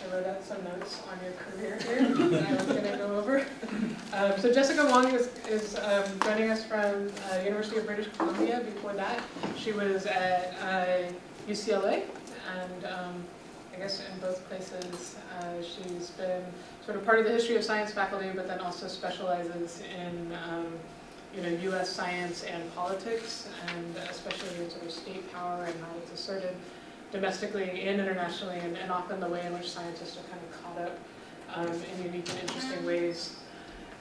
I wrote out some notes on your career here that I was going to go over. So Jessica Wang is joining us from University of British Columbia. Before that, she was at UCLA, and I guess in both places she's been sort of part of the history of science faculty, but then also specializes in U.S. science and politics, and especially in sort of state power and how it's asserted domestically and internationally, and often the way in which scientists are kind of caught up in unique and interesting ways.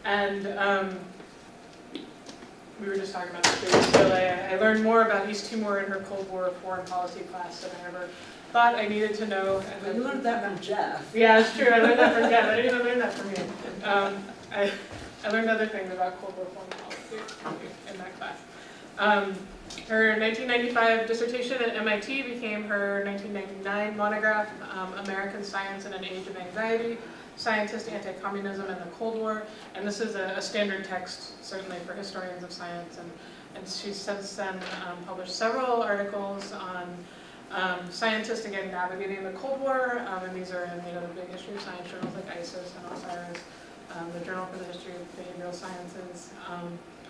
And we were just talking about this too. So I learned more about East Timor in her Cold War foreign policy class than I ever thought I needed to know. But you learned that from Jeff. Yeah, it's true. I learned that from Jeff. I didn't even learn that from you. I learned other things about Cold War foreign policy in that class. Her 1995 dissertation at MIT became her 1999 monograph, American Science in an Age of Anxiety, Scientist, Anti-Communism, and the Cold War. And this is a standard text, certainly for historians of science. And she's since then published several articles on scientists, again, navigating the Cold War. And these are in the big issue of science journals like ISIS and Osiris, the Journal for the History of Behavioral Sciences.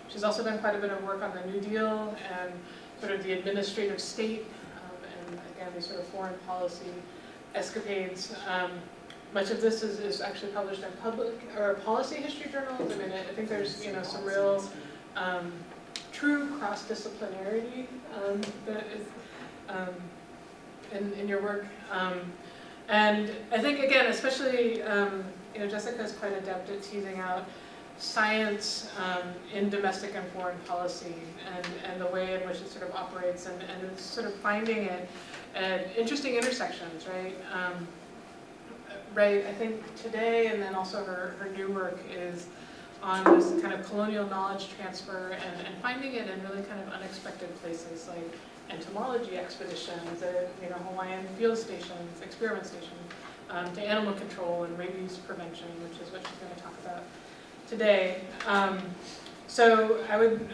She's also done quite a bit of work on the New Deal and sort of the administrative state, and again, these sort of foreign policy escapades. Much of this is actually published in public or policy history journals. I mean, I think there's some real true cross-disciplinarity that is in your work. And I think, again, especially, Jessica is quite adept at teasing out science in domestic and foreign policy, and the way in which it sort of operates, and it's sort of finding it at interesting intersections, right? Right, I think today, and then also her new work is on this kind of colonial knowledge transfer and finding it in really kind of unexpected places, like entomology expeditions at Hawaiian field stations, experiment stations, to animal control and rabies prevention, which is what she's going to talk about today. So I would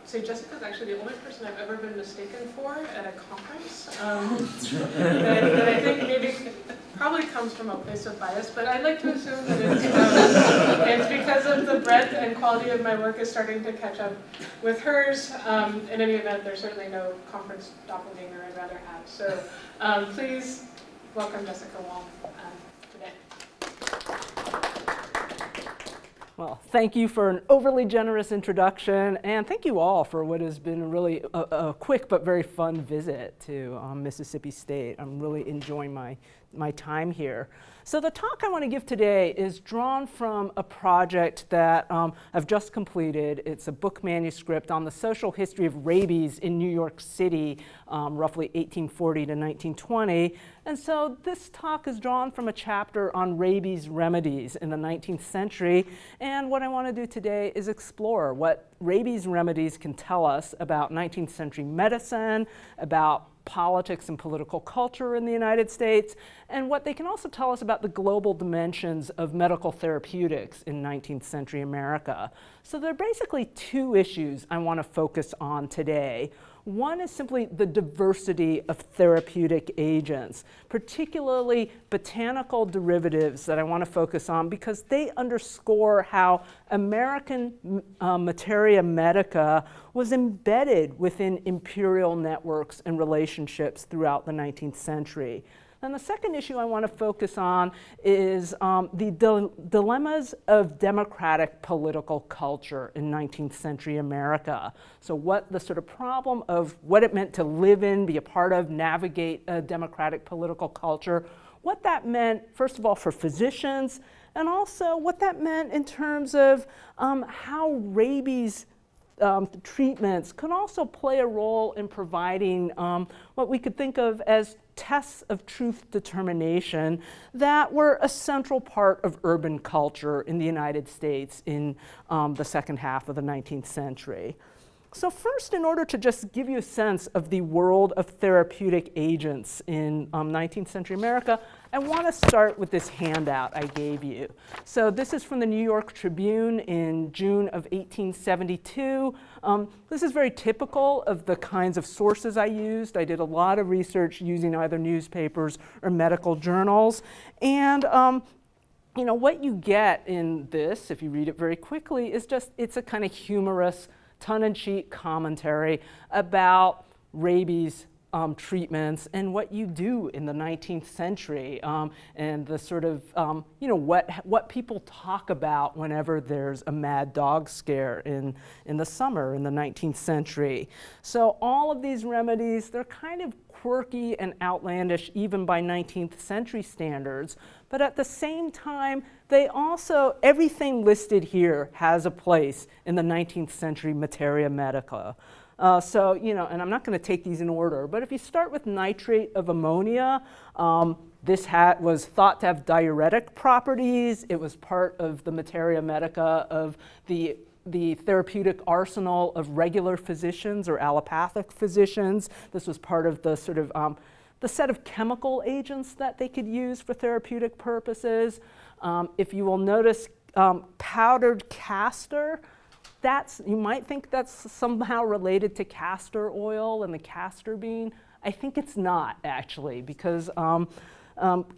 say Jessica's actually the only person I've ever been mistaken for at a conference. That I think maybe probably comes from a place of bias, but I'd like to assume that it's because of the breadth and quality of my work is starting to catch up with hers. In any event, there's certainly no conference doppelganger I'd rather have. So please welcome Jessica Wang today. Well, thank you for an overly generous introduction, and thank you all for what has been really a quick but very fun visit to Mississippi State. I'm really enjoying my time here. So the talk I want to give today is drawn from a project that I've just completed. It's a book manuscript on the social history of rabies in New York City, roughly 1840 to 1920. And so this talk is drawn from a chapter on rabies remedies in the 19th century. And what I want to do today is explore what rabies remedies can tell us about 19th century medicine, about politics and political culture in the United States, and what they can also tell us about the global dimensions of medical therapeutics in 19th century America. So there are basically two issues I want to focus on today. One is simply the diversity of therapeutic agents, particularly botanical derivatives that I want to focus on because they underscore how American materia medica was embedded within imperial networks and relationships throughout the 19th century. And the second issue I want to focus on is the dilemmas of democratic political culture in 19th century America. So what the sort of problem of what it meant to live in, be a part of, navigate a democratic political culture, what that meant, first of all, for physicians, and also what that meant in terms of how rabies treatments could also play a role in providing what we could think of as tests of truth determination that were a central part of urban culture in the United States in the second half of the 19th century. So first, in order to just give you a sense of the world of therapeutic agents in 19th century America, I want to start with this handout I gave you. So this is from the New York Tribune in June of 1872. This is very typical of the kinds of sources I used. I did a lot of research using either newspapers or medical journals. And you know, what you get in this, if you read it very quickly, is just, it's a kind of humorous, tongue-in-cheek commentary about rabies treatments and what you do in the 19th century, and the sort of, you know, what people talk about whenever there's a mad dog scare in the summer in the 19th century. So all of these remedies, they're kind of quirky and outlandish even by 19th century standards, but at the same time, they also, everything listed here has a place in the 19th century materia medica. So, you know, and I'm not going to take these in order, but if you start with nitrate of ammonia, this was thought to have diuretic properties. It was part of the materia medica of the therapeutic arsenal of regular physicians or allopathic physicians. This was part of the sort of the set of chemical agents that they could use for therapeutic purposes. If you will notice, powdered castor, you might think that's somehow related to castor oil and the castor bean. I think it's not, actually, because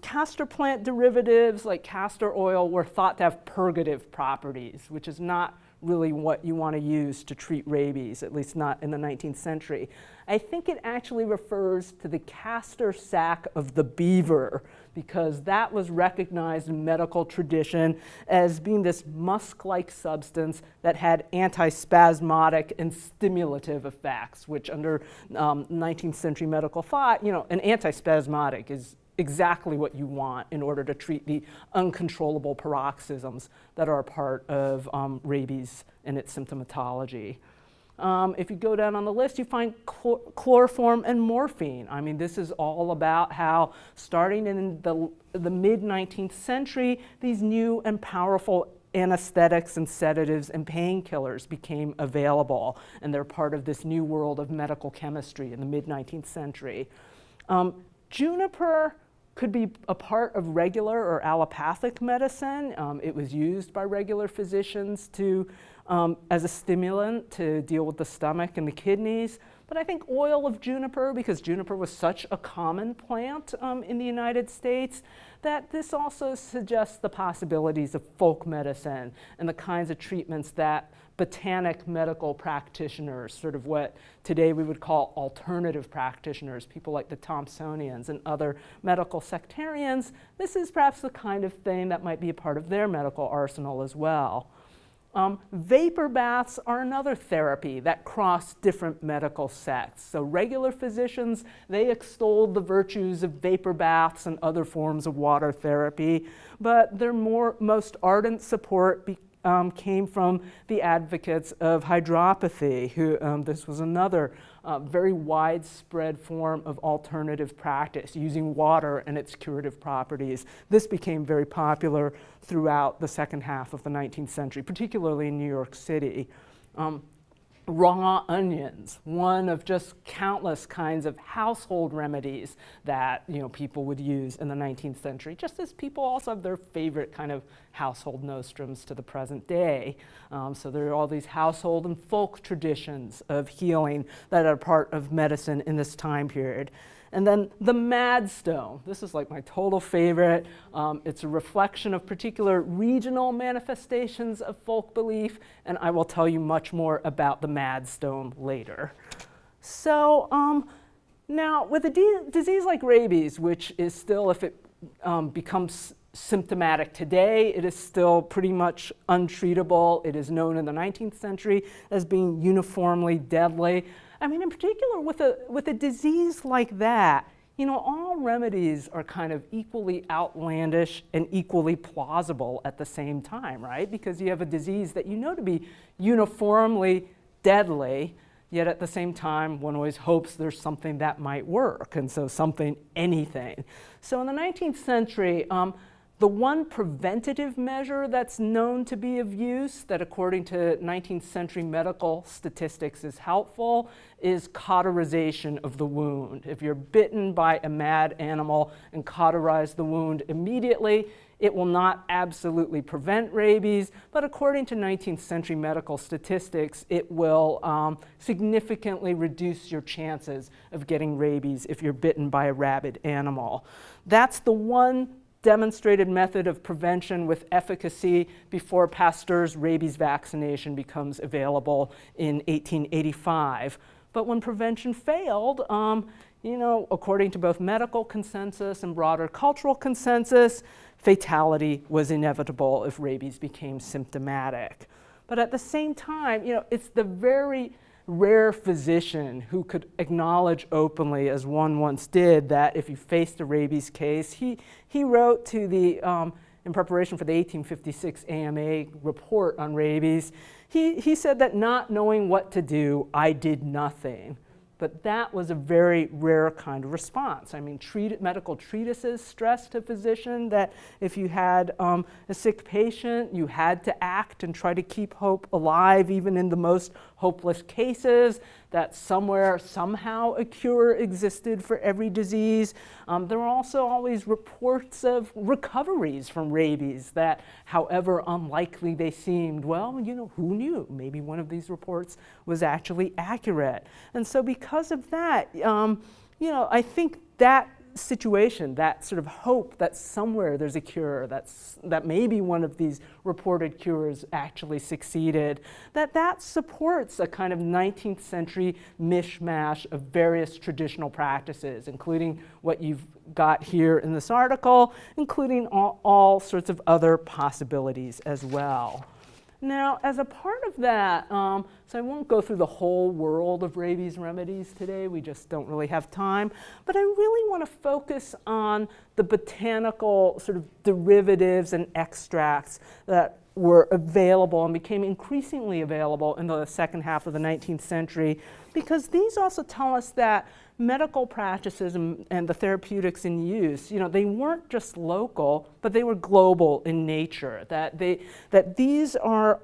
castor plant derivatives like castor oil were thought to have purgative properties, which is not really what you want to use to treat rabies, at least not in the 19th century. I think it actually refers to the castor sac of the beaver, because that was recognized in medical tradition as being this musk-like substance that had antispasmodic and stimulative effects, which under 19th century medical thought, you know, an antispasmodic is exactly what you want in order to treat the uncontrollable paroxysms that are a part of rabies and its symptomatology. If you go down on the list, you find chloroform and morphine. I mean, this is all about how, starting in the mid-19th century, these new and powerful anesthetics and sedatives and painkillers became available, and they're part of this new world of medical chemistry in the mid-19th century. Juniper could be a part of regular or allopathic medicine. It was used by regular physicians as a stimulant to deal with the stomach and the kidneys. But I think oil of juniper, because juniper was such a common plant in the United States, that this also suggests the possibilities of folk medicine and the kinds of treatments that botanic medical practitioners, sort of what today we would call alternative practitioners, people like the Thompsonians and other medical sectarians, this is perhaps the kind of thing that might be a part of their medical arsenal as well. Vapor baths are another therapy that cross different medical sects. So regular physicians, they extolled the virtues of vapor baths and other forms of water therapy, but their most ardent support came from the advocates of hydropathy, who this was another very widespread form of alternative practice, using water and its curative properties. This became very popular throughout the second half of the 19th century, particularly in New York City. Raw onions, one of just countless kinds of household remedies that, you know, people would use in the 19th century, just as people also have their favorite kind of household nostrums to the present day. So there are all these household and folk traditions of healing that are part of medicine in this time period. And then the Madstone. This is like my total favorite. It's a reflection of particular regional manifestations of folk belief, and I will tell you much more about the Madstone later. So now, with a disease like rabies, which is still, if it becomes symptomatic today, it is still pretty much untreatable. It is known in the 19th century as being uniformly deadly. I mean, in particular, with a disease like that, you know, all remedies are kind of equally outlandish and equally plausible at the same time, right? Because you have a disease that you know to be uniformly deadly, yet at the same time, one always hopes there's something that might work, and so anything. So in the 19th century, The one preventative measure that's known to be of use, that according to 19th century medical statistics is helpful, is cauterization of the wound. If you're bitten by a mad animal and cauterize the wound immediately, it will not absolutely prevent rabies, but according to 19th century medical statistics, it will significantly reduce your chances of getting rabies if you're bitten by a rabid animal. That's the one demonstrated method of prevention with efficacy before Pasteur's rabies vaccination becomes available in 1885. But when prevention failed, according to both medical consensus and broader cultural consensus, fatality was inevitable if rabies became symptomatic. But at the same time, it's the very rare physician who could acknowledge openly, as one once did, that if you faced a rabies case, he wrote to the, in preparation for the 1856 AMA report on rabies, he said that not knowing what to do, I did nothing. But that was a very rare kind of response. I mean, medical treatises stressed to physician that if you had a sick patient, you had to act and try to keep hope alive, even in the most hopeless cases, that somewhere, somehow a cure existed for every disease. There were also always reports of recoveries from rabies that, however unlikely they seemed, well, who knew? Maybe one of these reports was actually accurate. And so because of that, I think that situation, that sort of hope that somewhere there's a cure, that maybe one of these reported cures actually succeeded, that supports a kind of 19th century mishmash of various traditional practices, including what you've got here in this article, including all sorts of other possibilities as well. Now, as a part of that, so I won't go through the whole world of rabies remedies today, we just don't really have time, but I really want to focus on the botanical sort of derivatives and extracts that were available and became increasingly available in the second half of the 19th century, because these also tell us that medical practices and the therapeutics in use, they weren't just local, but they were global in nature. That these are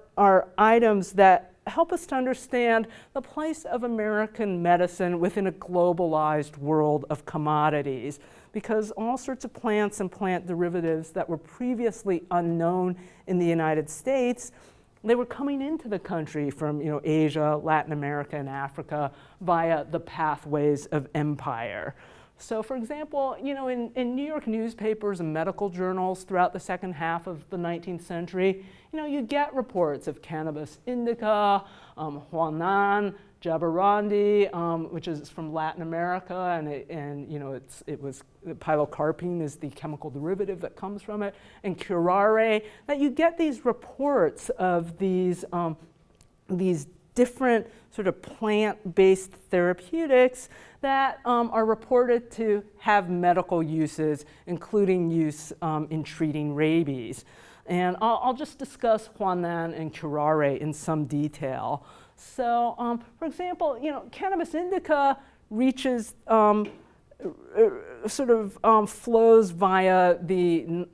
items that help us to understand the place of American medicine within a globalized world of commodities, because all sorts of plants and plant derivatives that were previously unknown in the United States, they were coming into the country from Asia, Latin America, and Africa via the pathways of empire. So for example, in New York newspapers and medical journals throughout the second half of the 19th century, you get reports of cannabis indica, Huanan, jabarandi, which is from Latin America, and pilocarpine is the chemical derivative that comes from it, and curare. That you get these reports of these different sort of plant-based therapeutics that are reported to have medical uses, including use in treating rabies. And I'll just discuss Huanan and curare in some detail. So, for example, cannabis indica reaches flows via the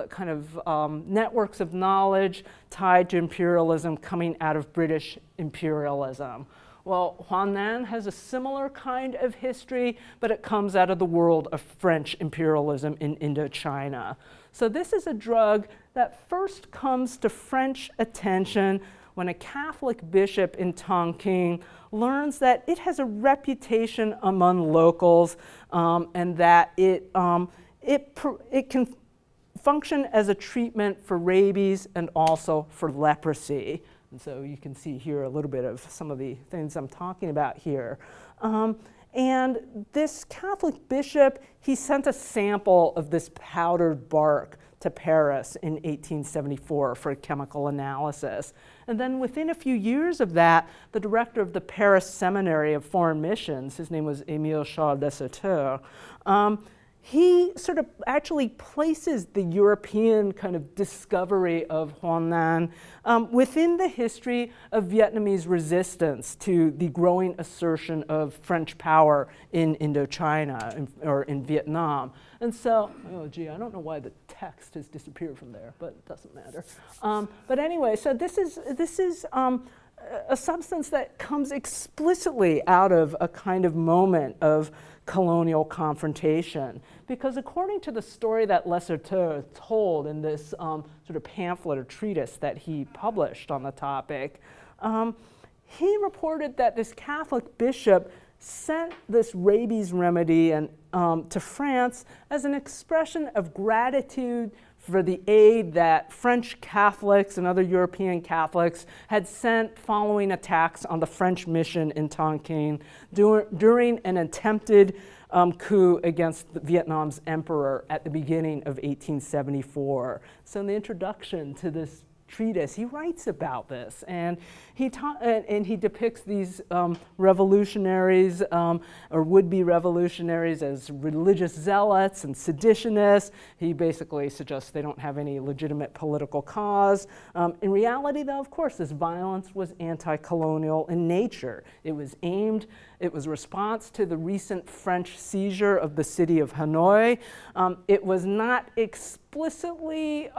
kind of networks of knowledge tied to imperialism coming out of British imperialism. Well, Huanan has a similar kind of history, but it comes out of the world of French imperialism in Indochina. So this is a drug that first comes to French attention when a Catholic bishop in Tonkin learns that it has a reputation among locals and that it can function as a treatment for rabies and also for leprosy. And so you can see here a little bit of some of the things I'm talking about here. And this Catholic bishop, he sent a sample of this powdered bark to Paris in 1874 for chemical analysis. And then within a few years of that, the director of the Paris Seminary of Foreign Missions, his name was Émile Charles Deserteur, he sort of actually places the European kind of discovery of Huanan within the history of Vietnamese resistance to the growing assertion of French power in Indochina or in Vietnam. And so, I don't know why the text has disappeared from there, but it doesn't matter. But anyway, so this is a substance that comes explicitly out of a kind of moment of colonial confrontation. Because according to the story that Lecerteau told in this sort of pamphlet or treatise that he published on the topic, he reported that this Catholic bishop sent this rabies remedy to France as an expression of gratitude for the aid that French Catholics and other European Catholics had sent following attacks on the French mission in Tonkin during an attempted coup against Vietnam's emperor at the beginning of 1874. So in the introduction to this treatise, he writes about this, and he depicts these revolutionaries or would-be revolutionaries as religious zealots and seditionists. He basically suggests they don't have any legitimate political cause. In reality, though, of course, this violence was anti-colonial in nature. It was a response to the recent French seizure of the city of Hanoi. It was not explicitly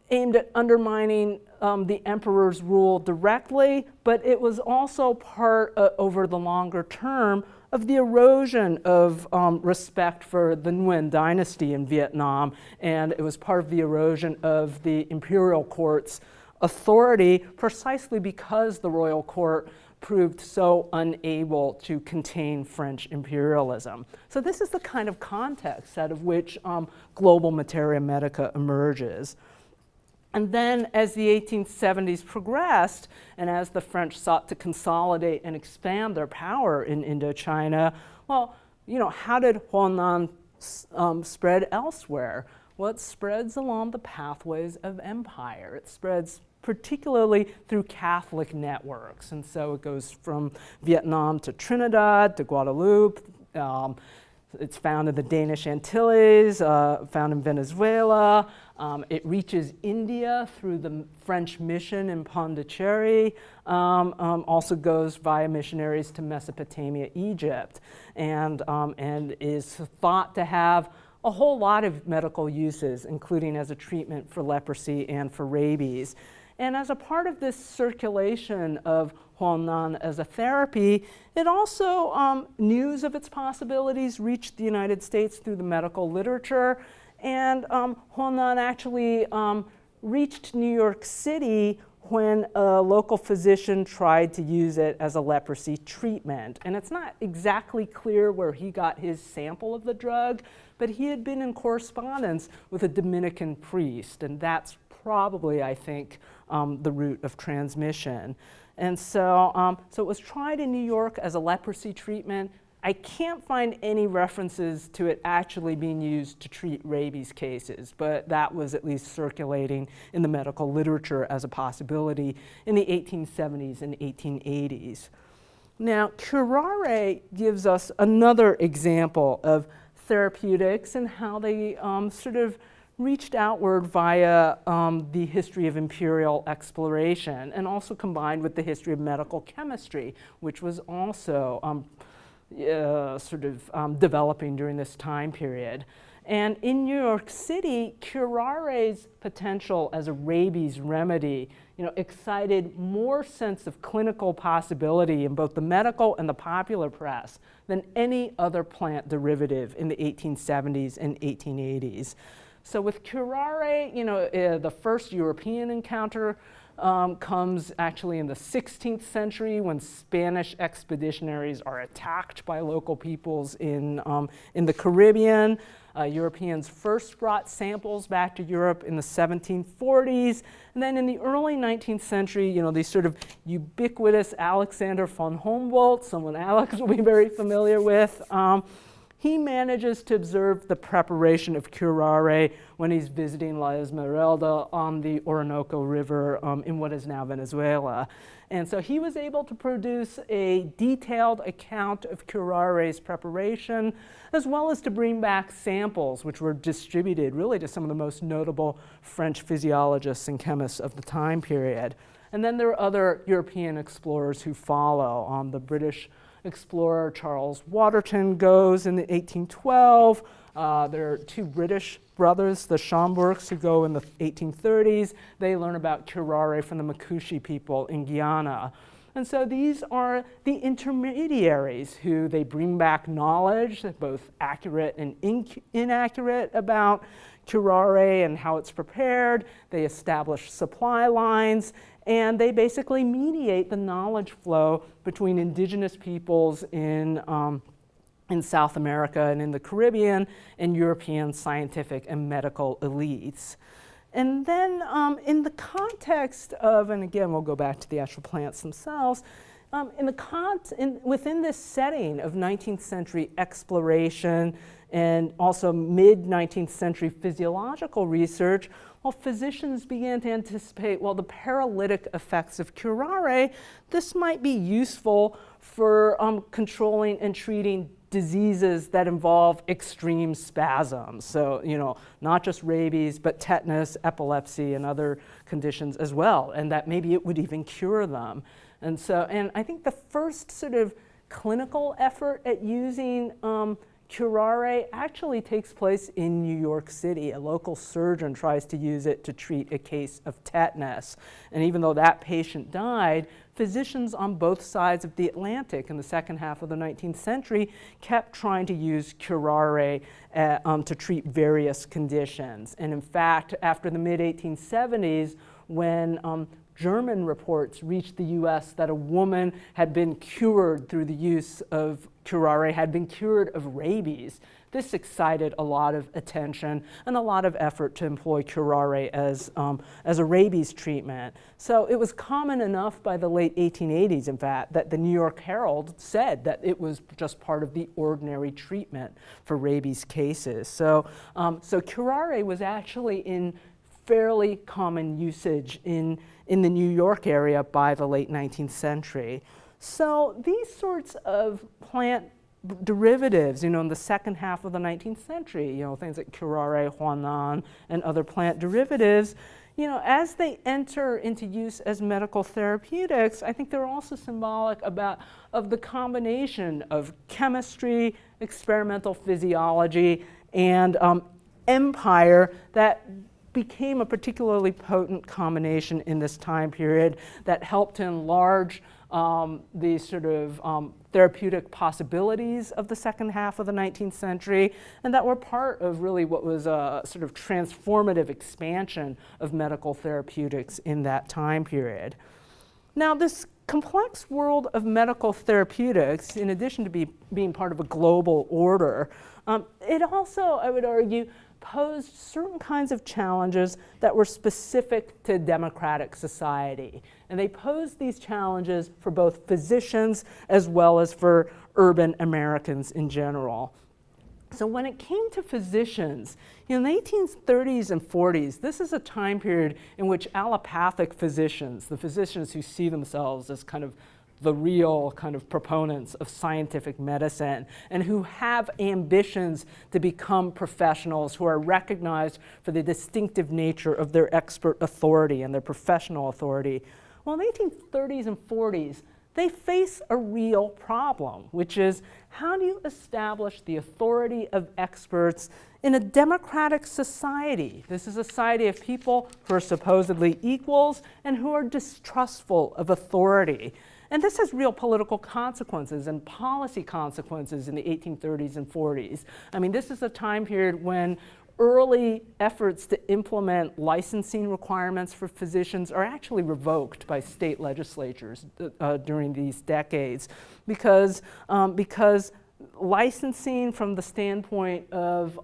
aimed at undermining the emperor's rule directly, but it was also part, over the longer term, of the erosion of respect for the Nguyen dynasty in Vietnam, and it was part of the erosion of the imperial court's authority precisely because the royal court proved so unable to contain French imperialism. So this is the kind of context out of which global materia medica emerges. And then as the 1870s progressed, and as the French sought to consolidate and expand their power in Indochina, well, how did Huanan spread elsewhere? Well, it spreads along the pathways of empire. It spreads particularly through Catholic networks. And so it goes from Vietnam to Trinidad to Guadeloupe. It's found in the Danish Antilles, found in Venezuela. It reaches India through the French mission in Pondicherry. Also goes via missionaries to Mesopotamia, Egypt, and is thought to have a whole lot of medical uses, including as a treatment for leprosy and for rabies. And as a part of this circulation of Huanan as a therapy, it also, news of its possibilities reached the United States through the medical literature. And Huanan actually reached New York City when a local physician tried to use it as a leprosy treatment. And it's not exactly clear where he got his sample of the drug, but he had been in correspondence with a Dominican priest, and that's probably, I think, the route of transmission. And so it was tried in New York as a leprosy treatment. I can't find any references to it actually being used to treat rabies cases, but that was at least circulating in the medical literature as a possibility in the 1870s and 1880s. Now, curare gives us another example of therapeutics and how they sort of reached outward via the history of imperial exploration, and also combined with the history of medical chemistry, which was also developing during this time period. And in New York City, curare's potential as a rabies remedy, excited more sense of clinical possibility in both the medical and the popular press than any other plant derivative in the 1870s and 1880s. So with curare, the first European encounter comes actually in the 16th century when Spanish expeditionaries are attacked by local peoples in the Caribbean. Europeans first brought samples back to Europe in the 1740s. And then in the early 19th century, these sort of ubiquitous Alexander von Humboldt, someone Alex will be very familiar with, he manages to observe the preparation of curare when he's visiting La Esmeralda on the Orinoco River in what is now Venezuela. And so he was able to produce a detailed account of curare's preparation, as well as to bring back samples which were distributed really to some of the most notable French physiologists and chemists of the time period. And then there are other European explorers who follow. The British explorer Charles Waterton goes in 1812. There are two British brothers, the Schomburgs, who go in the 1830s. They learn about curare from the Makushi people in Guyana. And so these are the intermediaries who they bring back knowledge, both accurate and inaccurate, about curare and how it's prepared. They establish supply lines, and they basically mediate the knowledge flow between indigenous peoples in South America and in the Caribbean and European scientific and medical elites. And then in the context of, and again we'll go back to the actual plants themselves, within this setting of 19th century exploration and also mid-19th century physiological research, well, physicians began to anticipate, well, the paralytic effects of curare, this might be useful for controlling and treating diseases that involve extreme spasms. So, not just rabies, but tetanus, epilepsy, and other conditions as well, and that maybe it would even cure them. And I think the first sort of clinical effort at using curare actually takes place in New York City. A local surgeon tries to use it to treat a case of tetanus. And even though that patient died, physicians on both sides of the Atlantic in the second half of the 19th century kept trying to use curare to treat various conditions. And in fact, after the mid-1870s, when German reports reached the US that a woman had been cured through the use of curare, had been cured of rabies, this excited a lot of attention and a lot of effort to employ curare as a rabies treatment. So it was common enough by the late 1880s, in fact, that the New York Herald said that it was just part of the ordinary treatment for rabies cases. So curare was actually in fairly common usage in the New York area by the late 19th century. So these sorts of plant derivatives, in the second half of the 19th century, things like curare, huanan, and other plant derivatives, as they enter into use as medical therapeutics, I think they're also symbolic of the combination of chemistry, experimental physiology, and empire that became a particularly potent combination in this time period that helped to enlarge the sort of therapeutic possibilities of the second half of the 19th century, and that were part of really what was a sort of transformative expansion of medical therapeutics in that time period. Now, this complex world of medical therapeutics, in addition to being part of a global order, it also, I would argue, posed certain kinds of challenges that were specific to democratic society. And they posed these challenges for both physicians as well as for urban Americans in general. So when it came to physicians, in the 1830s and 40s, this is a time period in which allopathic physicians, the physicians who see themselves as kind of the real kind of proponents of scientific medicine and who have ambitions to become professionals who are recognized for the distinctive nature of their expert authority and their professional authority. Well, in the 1830s and 40s, they face a real problem, which is how do you establish the authority of experts in a democratic society? This is a society of people who are supposedly equals and who are distrustful of authority. And this has real political consequences and policy consequences in the 1830s and 40s. I mean, this is a time period when early efforts to implement licensing requirements for physicians are actually revoked by state legislatures during these decades because licensing from the standpoint of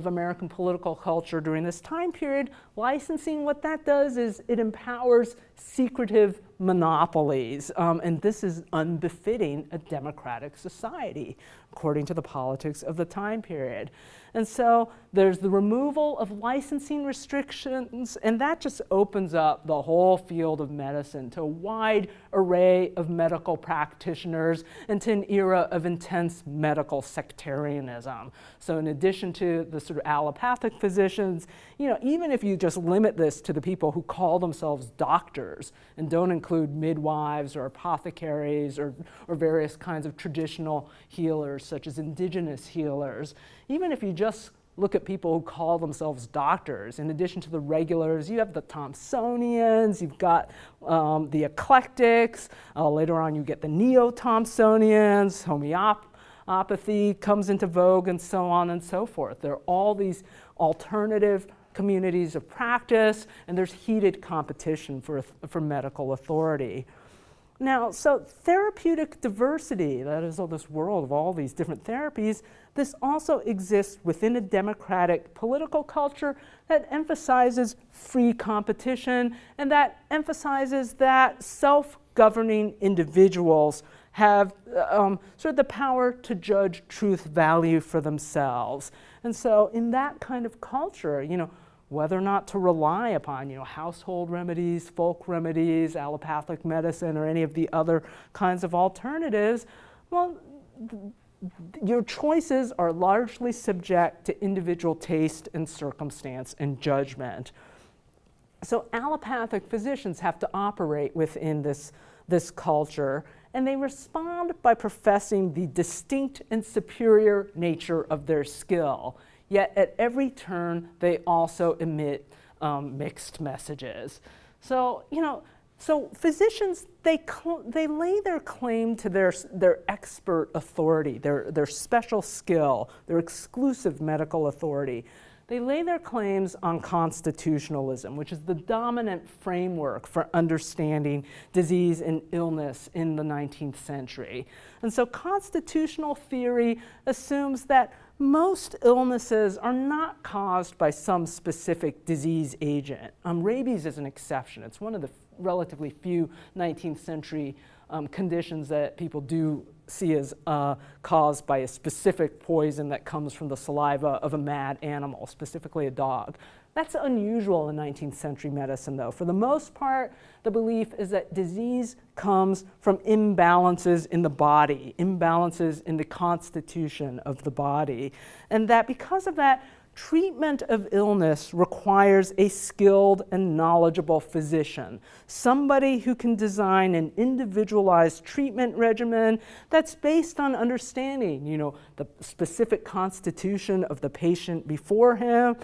American political culture during this time period, licensing, what that does is it empowers secretive monopolies, and this is unbefitting a democratic society, according to the politics of the time period. And so there's the removal of licensing restrictions, and that just opens up the whole field of medicine to a wide array of medical practitioners and to an era of intense medical sectarianism. So in addition to the sort of allopathic physicians, even if you just limit this to the people who call themselves doctors and don't include midwives or apothecaries or various kinds of traditional healers, such as indigenous healers. Even if you just look at people who call themselves doctors, in addition to the regulars, you have the Thomsonians, you've got the eclectics, later on you get the neo-Thomsonians, homeopathy comes into vogue, and so on and so forth. There are all these alternative communities of practice, and there's heated competition for medical authority. Now, so therapeutic diversity, that is all this world of all these different therapies, this also exists within a democratic political culture that emphasizes free competition and that emphasizes that self-governing individuals have sort of the power to judge truth value for themselves. And so in that kind of culture, whether or not to rely upon, household remedies, folk remedies, allopathic medicine, or any of the other kinds of alternatives, well, your choices are largely subject to individual taste and circumstance and judgment. So allopathic physicians have to operate within this culture, and they respond by professing the distinct and superior nature of their skill. Yet at every turn, they also emit mixed messages. So, so physicians, they lay their claim to their expert authority, their special skill, their exclusive medical authority. They lay their claims on constitutionalism, which is the dominant framework for understanding disease and illness in the 19th century. And so constitutional theory assumes that most illnesses are not caused by some specific disease agent. Rabies is an exception. It's one of the relatively few 19th century conditions that people do see as caused by a specific poison that comes from the saliva of a mad animal, specifically a dog. That's unusual in 19th century medicine, though. For the most part, the belief is that disease comes from imbalances in the body, imbalances in the constitution of the body, and that because of that, treatment of illness requires a skilled and knowledgeable physician, somebody who can design an individualized treatment regimen that's based on understanding, the specific constitution of the patient before him,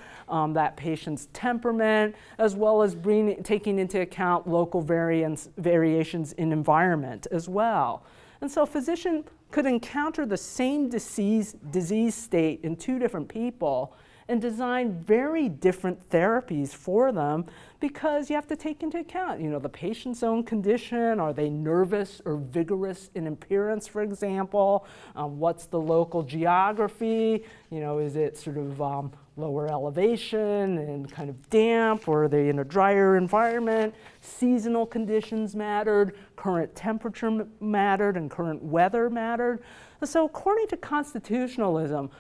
that patient's temperament, as well as taking into account local variations in environment as well. And so a physician could encounter the same disease state in two different people and design very different therapies for them because you have to take into account, the patient's own condition. Are they nervous or vigorous in appearance, for example? What's the local geography? Is it sort of lower elevation and kind of damp, or are they in a drier environment? Seasonal conditions mattered, current temperature mattered, and current weather mattered. So according to constitutionalism,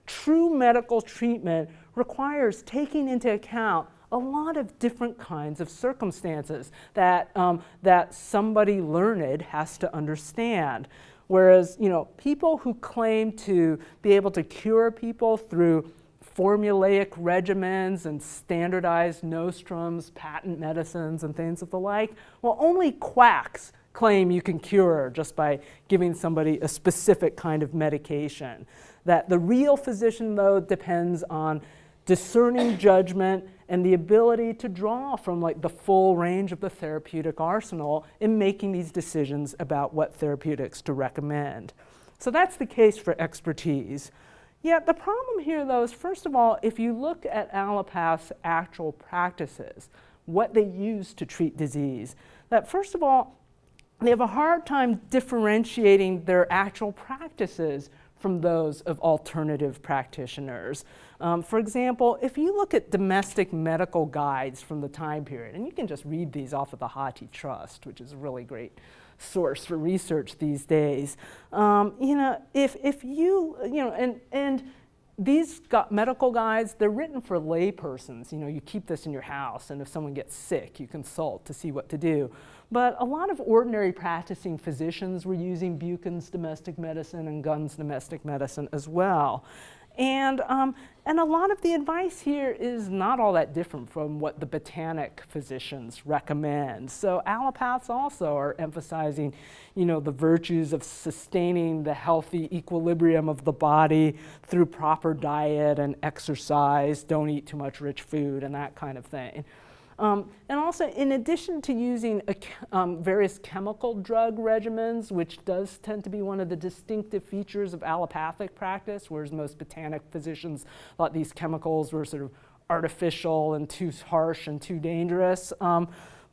true medical treatment requires taking into account a lot of different kinds of circumstances that somebody learned has to understand. Whereas, people who claim to be able to cure people through formulaic regimens and standardized nostrums, patent medicines, and things of the like, well, only quacks claim you can cure just by giving somebody a specific kind of medication. That the real physician, though, depends on discerning judgment and the ability to draw from the full range of the therapeutic arsenal in making these decisions about what therapeutics to recommend. So that's the case for expertise. Yet the problem here, though, is first of all, if you look at allopaths' actual practices, what they use to treat disease, that first of all, they have a hard time differentiating their actual practices from those of alternative practitioners. For example, if you look at domestic medical guides from the time period, and you can just read these off of the Hathi Trust, which is a really great source for research these days. If you, and these medical guides, they're written for laypersons. You keep this in your house, and if someone gets sick, you consult to see what to do. But a lot of ordinary practicing physicians were using Buchan's domestic medicine and Gunn's domestic medicine as well. And a lot of the advice here is not all that different from what the botanic physicians recommend. So allopaths also are emphasizing, the virtues of sustaining the healthy equilibrium of the body through proper diet and exercise, don't eat too much rich food and that kind of thing. And also, in addition to using various chemical drug regimens, which does tend to be one of the distinctive features of allopathic practice, whereas most botanic physicians thought these chemicals were sort of artificial and too harsh and too dangerous.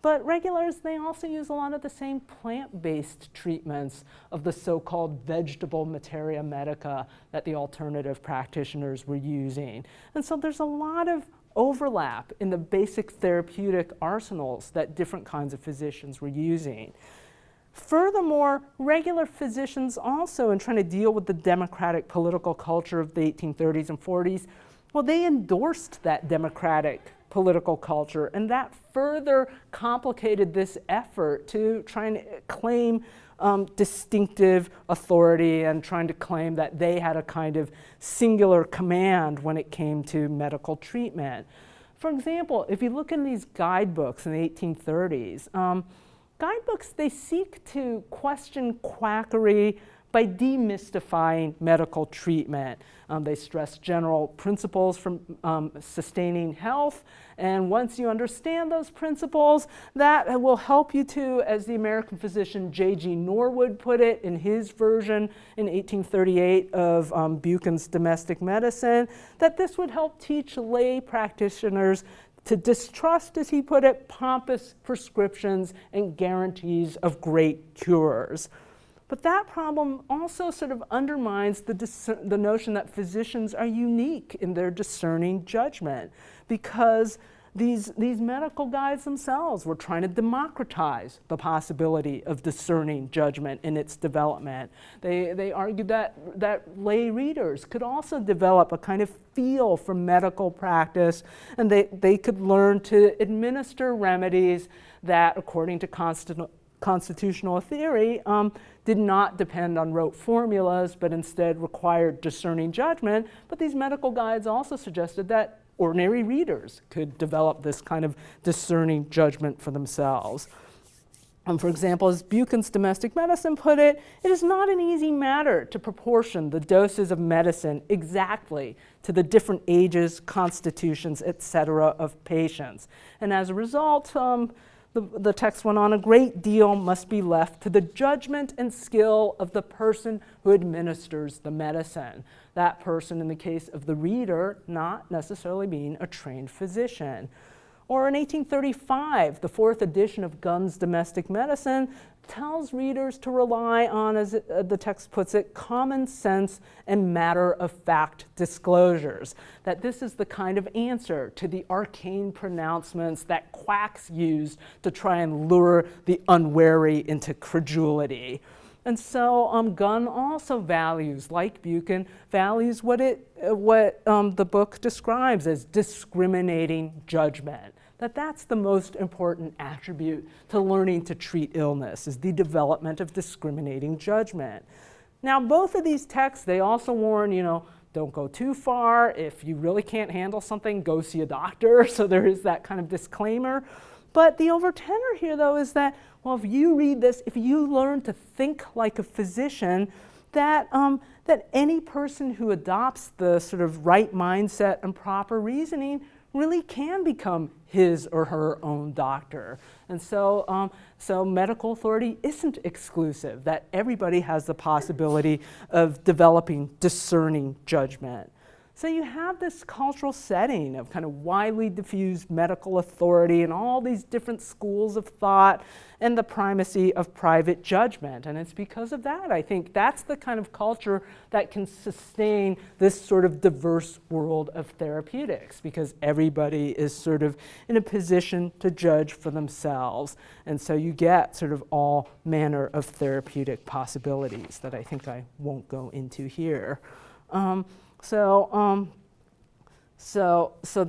But regulars, they also use a lot of the same plant-based treatments of the so-called vegetable materia medica that the alternative practitioners were using. And so there's a lot of overlap in the basic therapeutic arsenals that different kinds of physicians were using. Furthermore, regular physicians also, in trying to deal with the democratic political culture of the 1830s and 40s, well, they endorsed that democratic political culture, and that further complicated this effort to try and claim distinctive authority and trying to claim that they had a kind of singular command when it came to medical treatment. For example, if you look in these guidebooks in the 1830s, guidebooks, they seek to question quackery by demystifying medical treatment. They stress general principles from sustaining health, and once you understand those principles, that will help you to, as the American physician J.G. Norwood put it in his version in 1838 of Buchan's Domestic Medicine, that this would help teach lay practitioners to distrust, as he put it, pompous prescriptions and guarantees of great cures. But that problem also sort of undermines the notion that physicians are unique in their discerning judgment, because these medical guides themselves were trying to democratize the possibility of discerning judgment in its development. They argued that lay readers could also develop a kind of feel for medical practice, and they could learn to administer remedies that, according to constitutional theory, did not depend on rote formulas, but instead required discerning judgment. But these medical guides also suggested that ordinary readers could develop this kind of discerning judgment for themselves. For example, as Buchan's Domestic Medicine put it, it is not an easy matter to proportion the doses of medicine exactly to the different ages, constitutions, etc. of patients. And as a result, the text went on, a great deal must be left to the judgment and skill of the person who administers the medicine. That person, in the case of the reader, not necessarily being a trained physician. Or in 1835, the fourth edition of Gunn's Domestic Medicine tells readers to rely on, as the text puts it, common sense and matter-of-fact disclosures. That this is the kind of answer to the arcane pronouncements that quacks use to try and lure the unwary into credulity. And so Gunn also values, like Buchan, values what the book describes as discriminating judgment. That's the most important attribute to learning to treat illness, is the development of discriminating judgment. Now, both of these texts, they also warn, don't go too far. If you really can't handle something, go see a doctor. So there is that kind of disclaimer. But the overtenor here, though, is that, well, if you read this, if you learn to think like a physician, that any person who adopts the sort of right mindset and proper reasoning really can become his or her own doctor. And so, so medical authority isn't exclusive, that everybody has the possibility of developing discerning judgment. So you have this cultural setting of kind of widely diffused medical authority and all these different schools of thought and the primacy of private judgment. And it's because of that, I think, that's the kind of culture that can sustain this sort of diverse world of therapeutics, because everybody is sort of in a position to judge for themselves. And so you get sort of all manner of therapeutic possibilities that I think I won't go into here. So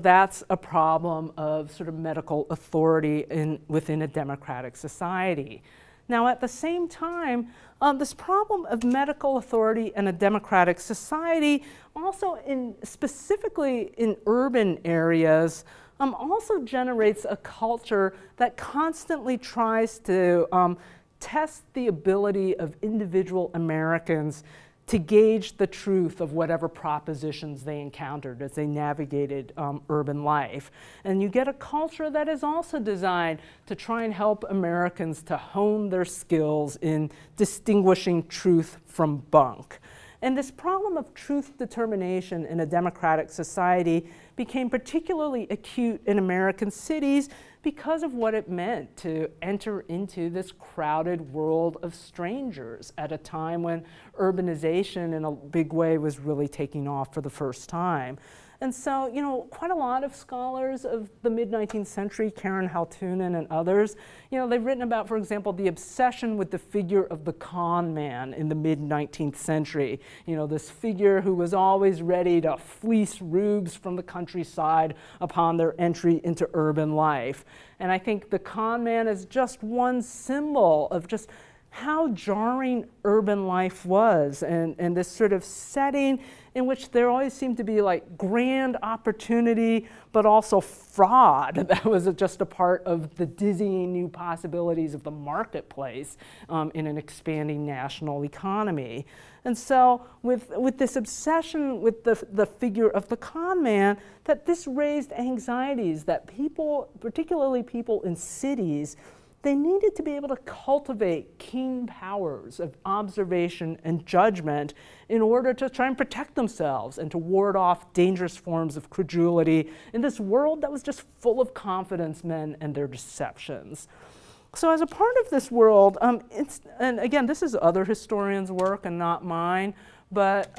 that's a problem of sort of medical authority within a democratic society. Now, at the same time, this problem of medical authority and a democratic society, also specifically in urban areas, also generates a culture that constantly tries to test the ability of individual Americans to gauge the truth of whatever propositions they encountered as they navigated urban life. And you get a culture that is also designed to try and help Americans to hone their skills in distinguishing truth from bunk. And this problem of truth determination in a democratic society became particularly acute in American cities because of what it meant to enter into this crowded world of strangers at a time when urbanization in a big way was really taking off for the first time. And so, you know, quite a lot of scholars of the mid-19th century, Karen Haltunen and others, you know, they've written about, for example, the obsession with the figure of the con man in the mid-19th century. You know, this figure who was always ready to fleece rubes from the countryside upon their entry into urban life. And I think the con man is just one symbol of just how jarring urban life was, and this sort of setting in which there always seemed to be like grand opportunity, but also fraud that was just a part of the dizzying new possibilities of the marketplace in an expanding national economy. And so with this obsession with the figure of the con man, that this raised anxieties that people, particularly people in cities, they needed to be able to cultivate keen powers of observation and judgment in order to try and protect themselves and to ward off dangerous forms of credulity in this world that was just full of confidence men and their deceptions. So as a part of this world, and again, this is other historians' work and not mine, but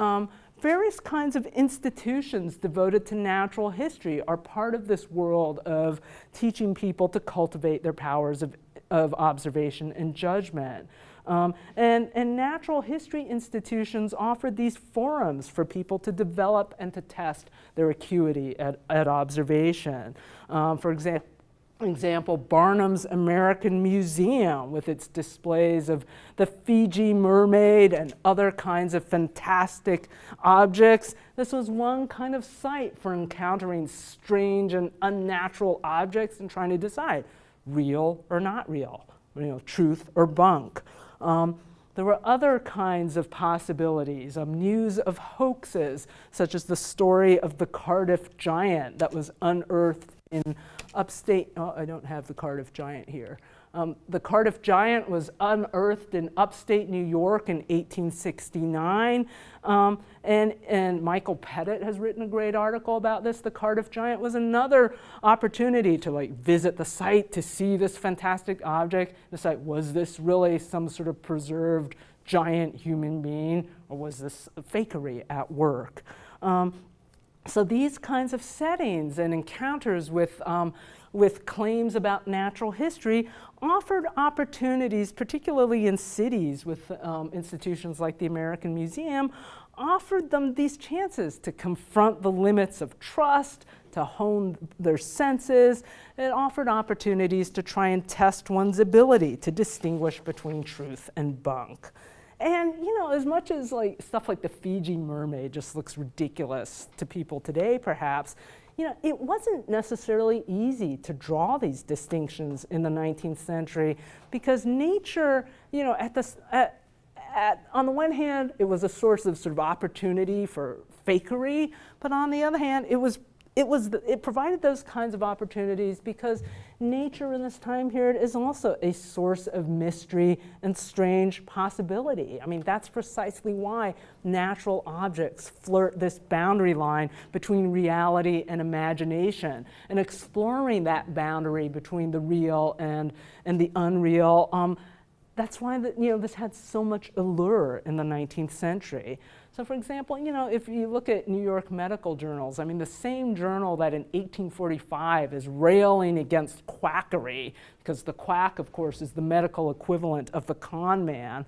various kinds of institutions devoted to natural history are part of this world of teaching people to cultivate their powers of observation and judgment. And natural history institutions offer these forums for people to develop and to test their acuity at observation. For example, Barnum's American Museum with its displays of the Fiji mermaid and other kinds of fantastic objects. This was one kind of site for encountering strange and unnatural objects and trying to decide real or not real, you know, truth or bunk. There were other kinds of possibilities, news of hoaxes, such as the story of the Cardiff Giant that was unearthed in upstate, oh, I don't have the Cardiff Giant here. The Cardiff Giant was unearthed in upstate New York in 1869. And Michael Pettit has written a great article about this. The Cardiff Giant was another opportunity to like visit the site, to see this fantastic object, decide, was this really some sort of preserved giant human being, or was this fakery at work? So these kinds of settings and encounters with claims about natural history offered opportunities, particularly in cities with institutions like the American Museum, offered them these chances to confront the limits of trust, to hone their senses. It offered opportunities to try and test one's ability to distinguish between truth and bunk. And, you know, as much as like stuff like the Fiji mermaid just looks ridiculous to people today, perhaps, you know, it wasn't necessarily easy to draw these distinctions in the 19th century because nature, you know, on the one hand, it was a source of sort of opportunity for fakery, but on the other hand, it provided those kinds of opportunities because nature in this time period is also a source of mystery and strange possibility. I mean, that's precisely why natural objects flirt this boundary line between reality and imagination, and exploring that boundary between the real and the unreal. That's why this had so much allure in the 19th century. So for example, you know, if you look at New York medical journals, I mean, the same journal that in 1845 is railing against quackery, because the quack, of course, is the medical equivalent of the con man.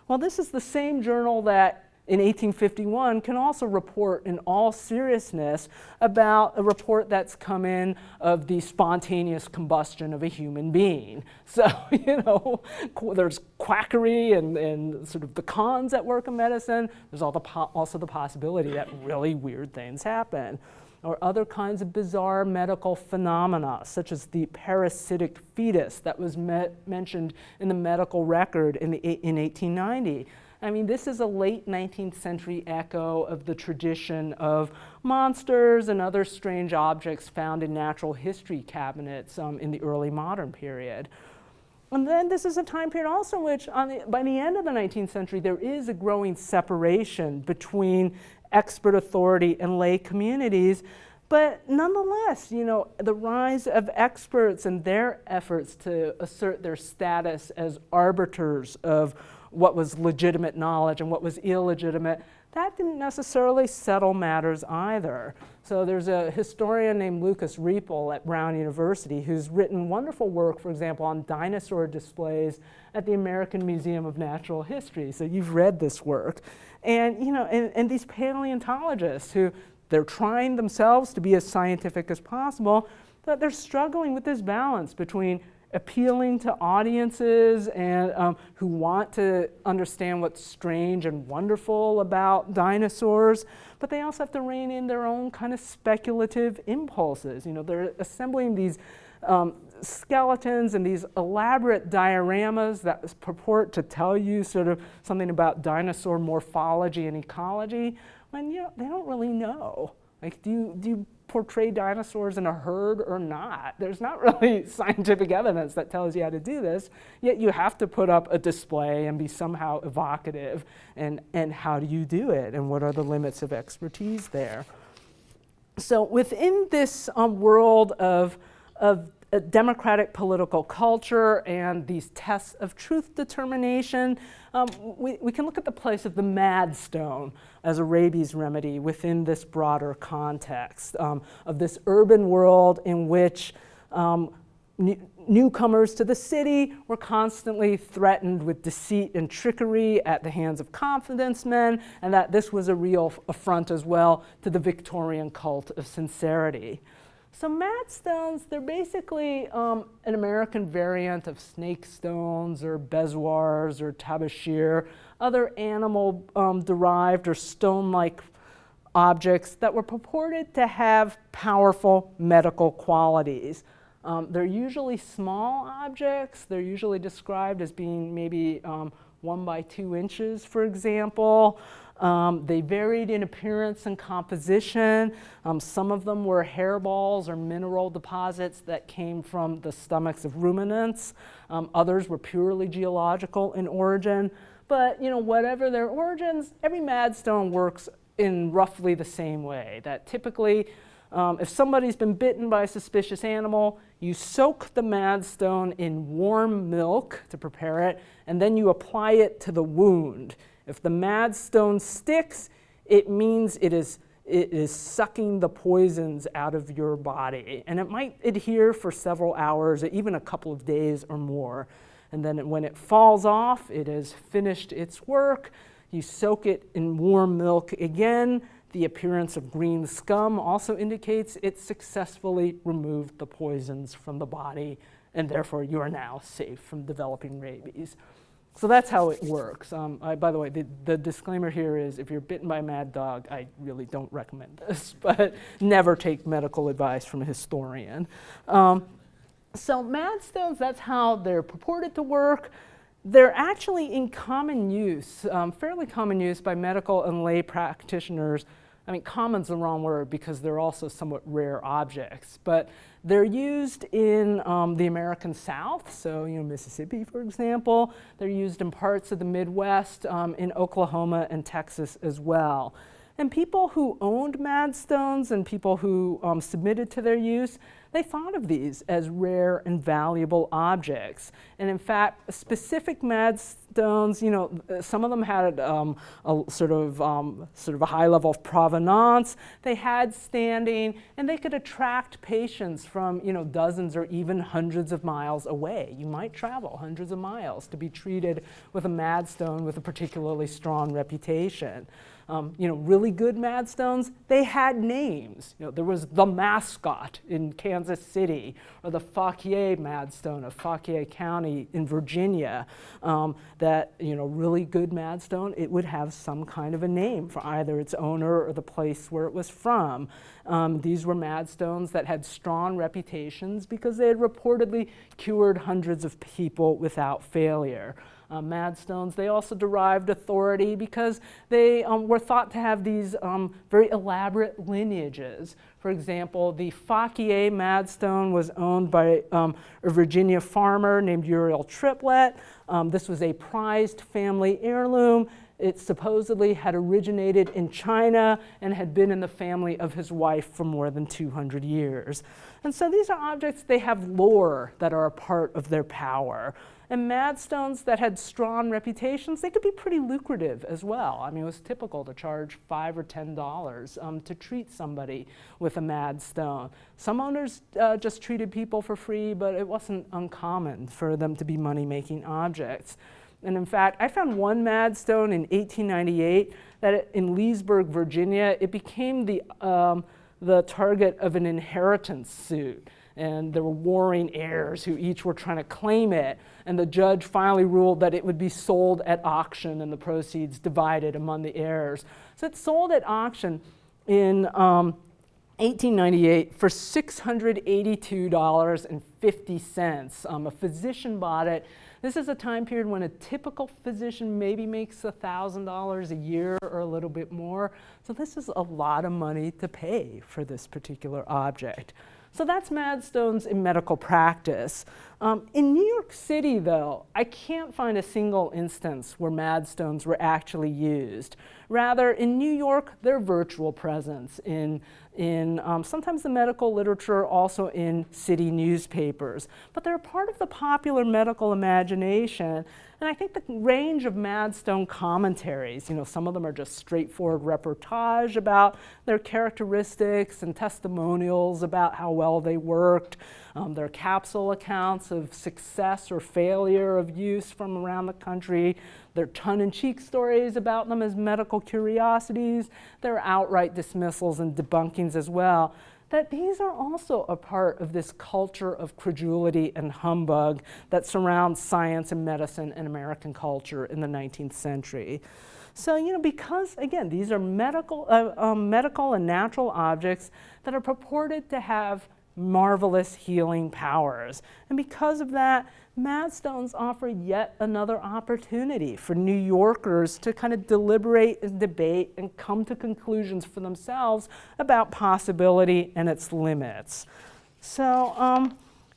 Well, this is the same journal that in 1851 can also report in all seriousness about a report that's come in of the spontaneous combustion of a human being. So, there's quackery and sort of the cons that work in medicine. There's also the possibility that really weird things happen. Or other kinds of bizarre medical phenomena, such as the parasitic fetus that was mentioned in the medical record in 1890. I mean, this is a late 19th century echo of the tradition of monsters and other strange objects found in natural history cabinets in the early modern period. And then this is a time period also in which, by the end of the 19th century, there is a growing separation between expert authority and lay communities. But nonetheless, the rise of experts and their efforts to assert their status as arbiters of what was legitimate knowledge and what was illegitimate, that didn't necessarily settle matters either. So there's a historian named Lucas Riepel at Brown University who's written wonderful work, for example, on dinosaur displays at the American Museum of Natural History. So you've read this work. And, and these paleontologists who they're trying themselves to be as scientific as possible, but they're struggling with this balance between appealing to audiences and who want to understand what's strange and wonderful about dinosaurs, but they also have to rein in their own kind of speculative impulses. They're assembling these skeletons and these elaborate dioramas that purport to tell you sort of something about dinosaur morphology and ecology, when they don't really know. Like, do you portray dinosaurs in a herd or not? There's not really scientific evidence that tells you how to do this, yet you have to put up a display and be somehow evocative, and how do you do it, and what are the limits of expertise there? So within this world of a democratic political culture and these tests of truth determination, we can look at the place of the mad stone as a rabies remedy within this broader context of this urban world in which newcomers to the city were constantly threatened with deceit and trickery at the hands of confidence men, and that this was a real affront as well to the Victorian cult of sincerity. So mad stones, they're basically an American variant of snake stones or bezoars or tabashir, other animal-derived or stone-like objects that were purported to have powerful medical qualities. They're usually small objects. They're usually described as being maybe 1 by 2 inches, for example. They varied in appearance and composition. Some of them were hairballs or mineral deposits that came from the stomachs of ruminants. Others were purely geological in origin. But whatever their origins, every mad stone works in roughly the same way. That typically, if somebody's been bitten by a suspicious animal, you soak the mad stone in warm milk to prepare it, and then you apply it to the wound. If the mad stone sticks, it means it is sucking the poisons out of your body. And it might adhere for several hours, or even a couple of days or more. And then when it falls off, it has finished its work. You soak it in warm milk again. The appearance of green scum also indicates it successfully removed the poisons from the body, and therefore you are now safe from developing rabies. So that's how it works. By the way, the disclaimer here is if you're bitten by a mad dog, I really don't recommend this, but never take medical advice from a historian. So mad stones, that's how they're purported to work. They're actually in common use, fairly common use by medical and lay practitioners. I mean, common's the wrong word because they're also somewhat rare objects, but they're used in the American South, so Mississippi, for example. They're used in parts of the Midwest, in Oklahoma and Texas as well. And people who owned Madstones and people who submitted to their use, they thought of these as rare and valuable objects. And in fact, specific Madstones, you know, some of them had a sort of a high level of provenance. They had standing, and they could attract patients from, you know, dozens or even hundreds of miles away. You might travel hundreds of miles to be treated with a Madstone with a particularly strong reputation. You know, really good Madstones, they had names. You know, there was the Mascot in Kansas City, or the Fauquier Madstone of Fauquier County in Virginia. That, you know, really good Madstone, it would have some kind of a name for either its owner or the place where it was from. These were Madstones that had strong reputations because they had reportedly cured hundreds of people without failure. Madstones, they also derived authority because they were thought to have these very elaborate lineages. For example, the Fauquier Madstone was owned by a Virginia farmer named Uriel Triplett. This was a prized family heirloom. It supposedly had originated in China and had been in the family of his wife for more than 200 years. And so these are objects, they have lore that are a part of their power. And Madstones that had strong reputations, they could be pretty lucrative as well. I mean, it was typical to charge $5 or $10 to treat somebody with a Madstone. Some owners just treated people for free, but it wasn't uncommon for them to be money-making objects. And in fact, I found one Madstone in 1898 that in Leesburg, Virginia, it became the target of an inheritance suit. And there were warring heirs who each were trying to claim it. And the judge finally ruled that it would be sold at auction and the proceeds divided among the heirs. So it sold at auction in 1898 for $682.50. A physician bought it. This is a time period when a typical physician maybe makes $1,000 a year or a little bit more. So this is a lot of money to pay for this particular object. So that's Madstones in medical practice. In New York City, though, I can't find a single instance where Madstones were actually used. Rather, in New York, their virtual presence in sometimes the medical literature, also in city newspapers. But they're a part of the popular medical imagination. And I think the range of Madstone commentaries, you know, some of them are just straightforward reportage about their characteristics and testimonials about how well they worked. There are capsule accounts of success or failure of use from around the country. There are tongue-in-cheek stories about them as medical curiosities. There are outright dismissals and debunkings as well. That these are also a part of this culture of credulity and humbug that surrounds science and medicine and American culture in the 19th century. So, you know, because, again, these are medical and natural objects that are purported to have marvelous healing powers. And because of that, Madstones offer yet another opportunity for New Yorkers to kind of deliberate and debate and come to conclusions for themselves about possibility and its limits. So,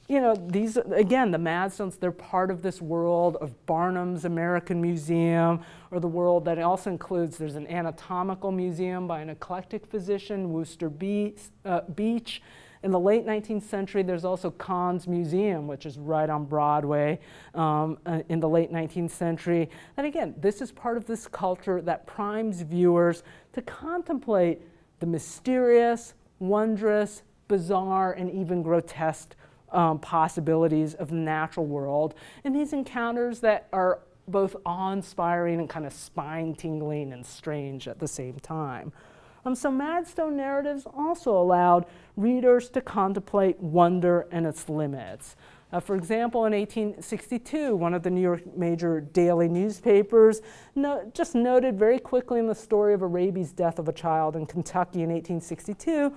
you know, these, again, the Madstones, they're part of this world of Barnum's American Museum, or the world that also includes, there's an anatomical museum by an eclectic physician, Worcester Beach. In the late 19th century, there's also Kahn's Museum, which is right on Broadway in the late 19th century. And again, this is part of this culture that primes viewers to contemplate the mysterious, wondrous, bizarre, and even grotesque possibilities of the natural world. And these encounters that are both awe-inspiring and kind of spine-tingling and strange at the same time. So Madstone narratives also allowed readers to contemplate wonder and its limits. For example, in 1862, one of the New York major daily newspapers just noted very quickly in the story of a rabies death of a child in Kentucky in 1862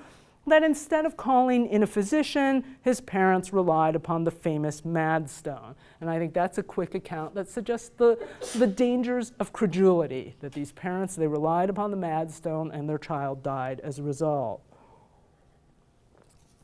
that instead of calling in a physician, his parents relied upon the famous Madstone. And I think that's a quick account that suggests the dangers of credulity, that these parents, they relied upon the Madstone and their child died as a result.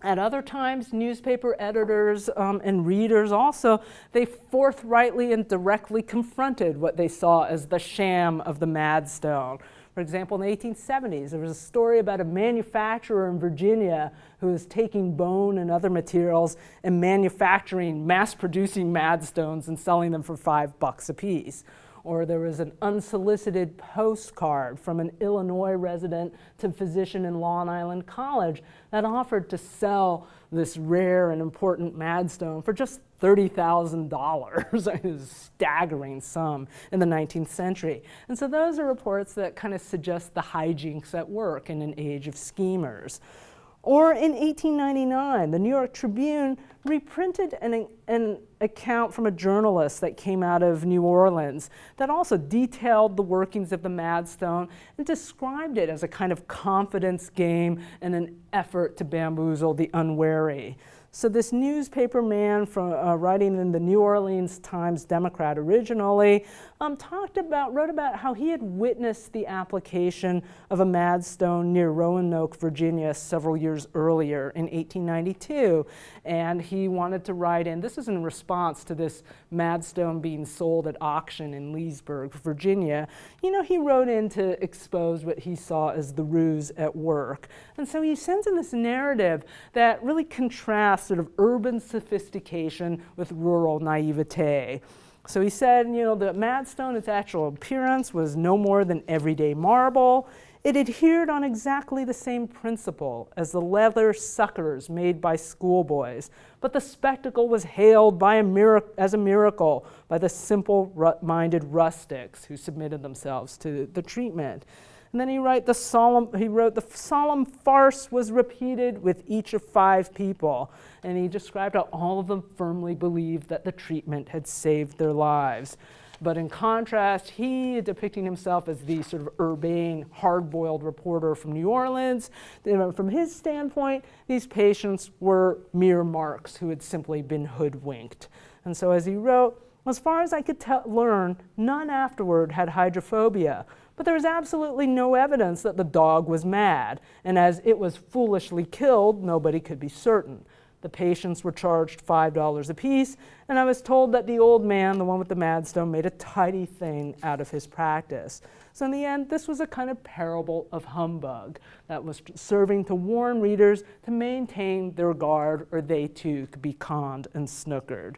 At other times, newspaper editors and readers also, they forthrightly and directly confronted what they saw as the sham of the Madstone. For example, in the 1870s, there was a story about a manufacturer in Virginia who was taking bone and other materials and manufacturing, mass-producing Madstones and selling them for $5 a piece. Or there was an unsolicited postcard from an Illinois resident to physician in Long Island College that offered to sell this rare and important Madstone for just $30,000. It was a staggering sum in the 19th century. And so those are reports that kind of suggest the hijinks at work in an age of schemers. Or in 1899, the New York Tribune reprinted an account from a journalist that came out of New Orleans that also detailed the workings of the Madstone and described it as a kind of confidence game and an effort to bamboozle the unwary. So this newspaper man from writing in the New Orleans Times-Democrat originally wrote about how he had witnessed the application of a Madstone near Roanoke, Virginia several years earlier in 1892. And he wanted to write in, this is in response to this Madstone being sold at auction in Leesburg, Virginia. You know, he wrote in to expose what he saw as the ruse at work. And so he sends in this narrative that really contrasts sort of urban sophistication with rural naivete. So he said, you know, the Madstone, its actual appearance was no more than everyday marble. It adhered on exactly the same principle as the leather suckers made by schoolboys, but the spectacle was hailed as a miracle by the simple-minded rustics who submitted themselves to the treatment. And then he wrote the solemn farce was repeated with each of 5 people. And he described how all of them firmly believed that the treatment had saved their lives. But in contrast, he, depicting himself as the sort of urbane, hard-boiled reporter from New Orleans, from his standpoint, these patients were mere marks who had simply been hoodwinked. And so as he wrote, as far as I could learn, none afterward had hydrophobia. But there was absolutely no evidence that the dog was mad, and as it was foolishly killed, nobody could be certain. The patients were charged $5 apiece, and I was told that the old man, the one with the Madstone, made a tidy thing out of his practice. So in the end, this was a kind of parable of humbug that was serving to warn readers to maintain their guard, or they too could be conned and snookered.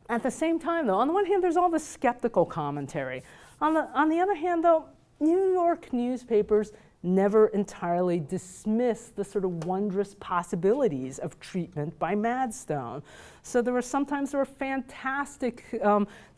At the same time, though, on the one hand, there's all this skeptical commentary. On the other hand, though, New York newspapers never entirely dismiss the sort of wondrous possibilities of treatment by Madstone. So there were fantastic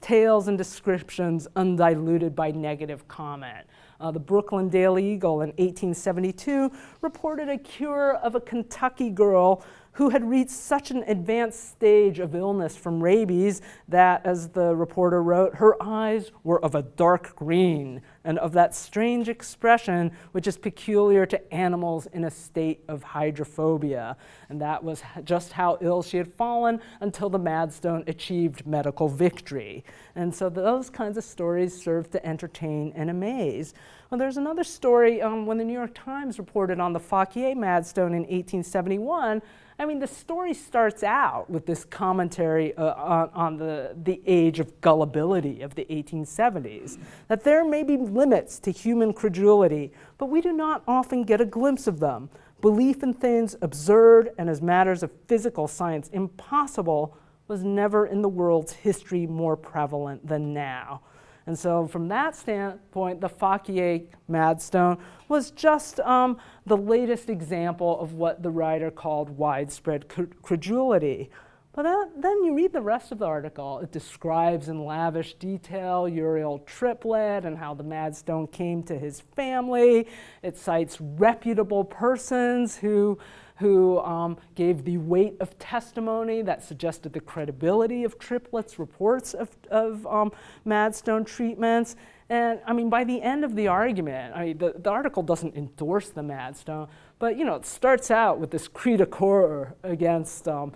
tales and descriptions undiluted by negative comment. The Brooklyn Daily Eagle in 1872 reported a cure of a Kentucky girl who had reached such an advanced stage of illness from rabies that, as the reporter wrote, her eyes were of a dark green and of that strange expression which is peculiar to animals in a state of hydrophobia. And that was just how ill she had fallen until the Madstone achieved medical victory. And so those kinds of stories serve to entertain and amaze. Well, there's another story when the New York Times reported on the Fauquier Madstone in 1871. I mean, the story starts out with this commentary on the age of gullibility of the 1870s, that there may be limits to human credulity, but we do not often get a glimpse of them. Belief in things absurd and as matters of physical science impossible was never in the world's history more prevalent than now. And so from that standpoint, the Fauquier Madstone was just the latest example of what the writer called widespread credulity. But then you read the rest of the article. It describes in lavish detail Uriel Triplet and how the Madstone came to his family. It cites reputable persons who gave the weight of testimony that suggested the credibility of Triplet's reports of Madstone treatments. And I mean, by the end of the argument, the article doesn't endorse the Madstone, but it starts out with this cri de coeur against the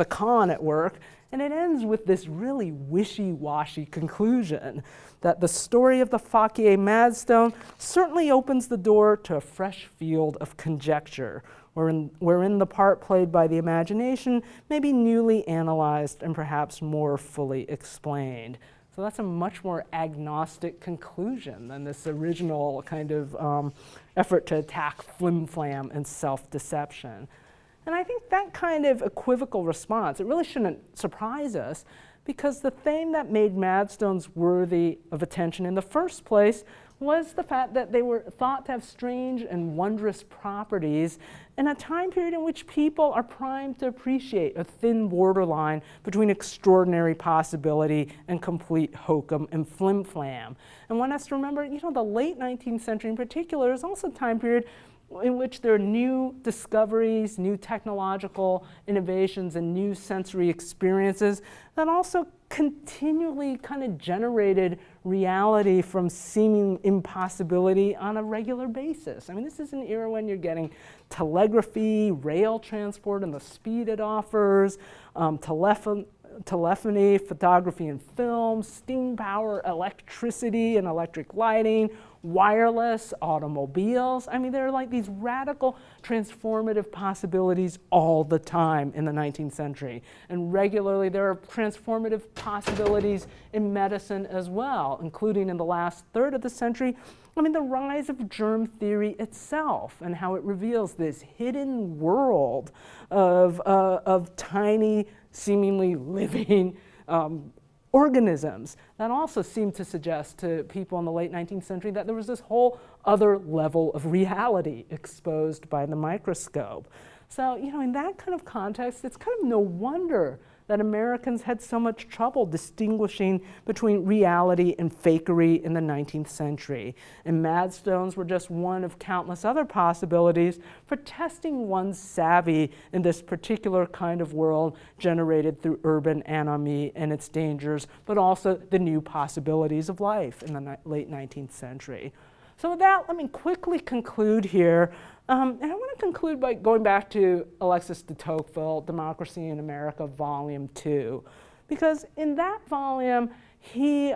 con at work, and it ends with this really wishy-washy conclusion that the story of the Fauquier Madstone certainly opens the door to a fresh field of conjecture, wherein the part played by the imagination may be newly analyzed and perhaps more fully explained. So that's a much more agnostic conclusion than this original kind of effort to attack flim-flam and self-deception. And I think that kind of equivocal response, it really shouldn't surprise us, because the thing that made Madstones worthy of attention in the first place was the fact that they were thought to have strange and wondrous properties in a time period in which people are primed to appreciate a thin borderline between extraordinary possibility and complete hokum and flim-flam. And one has to remember, the late 19th century in particular is also a time period in which there are new discoveries, new technological innovations, and new sensory experiences that also continually kind of generated reality from seeming impossibility on a regular basis. I mean, this is an era when you're getting telegraphy, rail transport, and the speed it offers, telephony, photography and film, steam power, electricity and electric lighting, wireless, automobiles. I mean, there are like these radical transformative possibilities all the time in the 19th century. And regularly there are transformative possibilities in medicine as well, including in the last third of the century. I mean, the rise of germ theory itself and how it reveals this hidden world of tiny, seemingly living organisms that also seem to suggest to people in the late 19th century that there was this whole other level of reality exposed by the microscope. So, in that kind of context, it's kind of no wonder that Americans had so much trouble distinguishing between reality and fakery in the 19th century. And Madstones were just one of countless other possibilities for testing one's savvy in this particular kind of world generated through urban anomie and its dangers, but also the new possibilities of life in the late 19th century. So with that, let me quickly conclude here. And I want to conclude by going back to Alexis de Tocqueville, Democracy in America, Volume 2. Because in that volume, he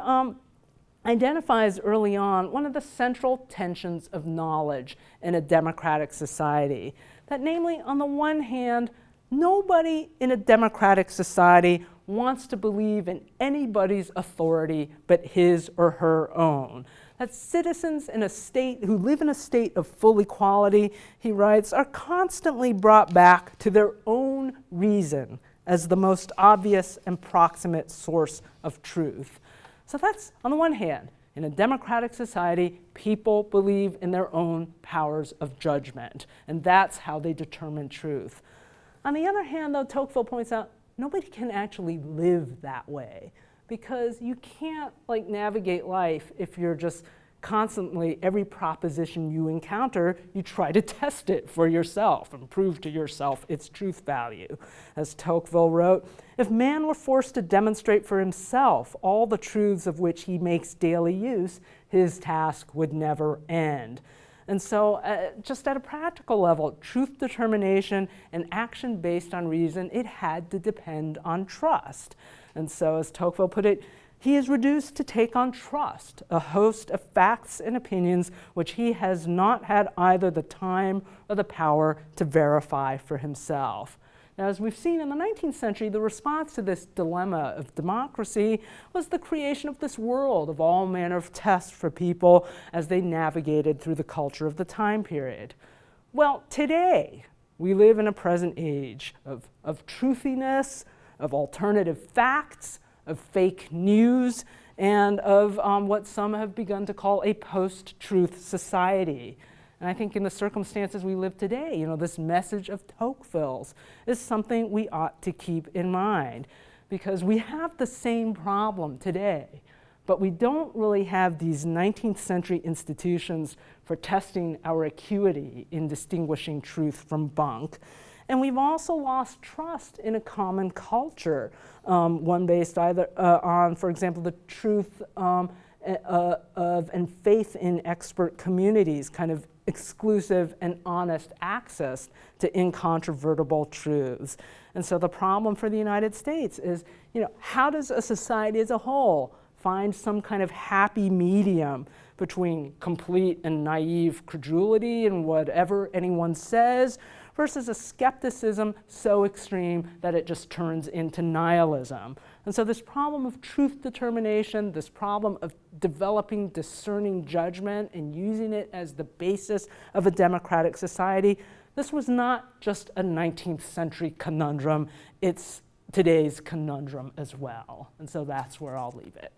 identifies early on one of the central tensions of knowledge in a democratic society. That namely, on the one hand, nobody in a democratic society wants to believe in anybody's authority but his or her own. That citizens in a state who live in a state of full equality, he writes, are constantly brought back to their own reason as the most obvious and proximate source of truth. So that's, on the one hand, in a democratic society, people believe in their own powers of judgment, and that's how they determine truth. On the other hand, though, Tocqueville points out, nobody can actually live that way, because you can't navigate life if you're just constantly, every proposition you encounter, you try to test it for yourself and prove to yourself its truth value. As Tocqueville wrote, if man were forced to demonstrate for himself all the truths of which he makes daily use, his task would never end. And so just at a practical level, truth determination and action based on reason, it had to depend on trust. And so as Tocqueville put it, he is reduced to take on trust, a host of facts and opinions which he has not had either the time or the power to verify for himself. Now, as we've seen in the 19th century, the response to this dilemma of democracy was the creation of this world of all manner of tests for people as they navigated through the culture of the time period. Well, today, we live in a present age of truthiness, of alternative facts, of fake news, and of what some have begun to call a post-truth society. And I think in the circumstances we live today, this message of Tocqueville's is something we ought to keep in mind, because we have the same problem today, but we don't really have these 19th century institutions for testing our acuity in distinguishing truth from bunk. And we've also lost trust in a common culture, one based either on, for example, the truth of and faith in expert communities, kind of exclusive and honest access to incontrovertible truths. And so the problem for the United States is, how does a society as a whole find some kind of happy medium between complete and naive credulity in whatever anyone says versus a skepticism so extreme that it just turns into nihilism? And so this problem of truth determination, this problem of developing discerning judgment and using it as the basis of a democratic society, this was not just a 19th century conundrum, it's today's conundrum as well. And so that's where I'll leave it.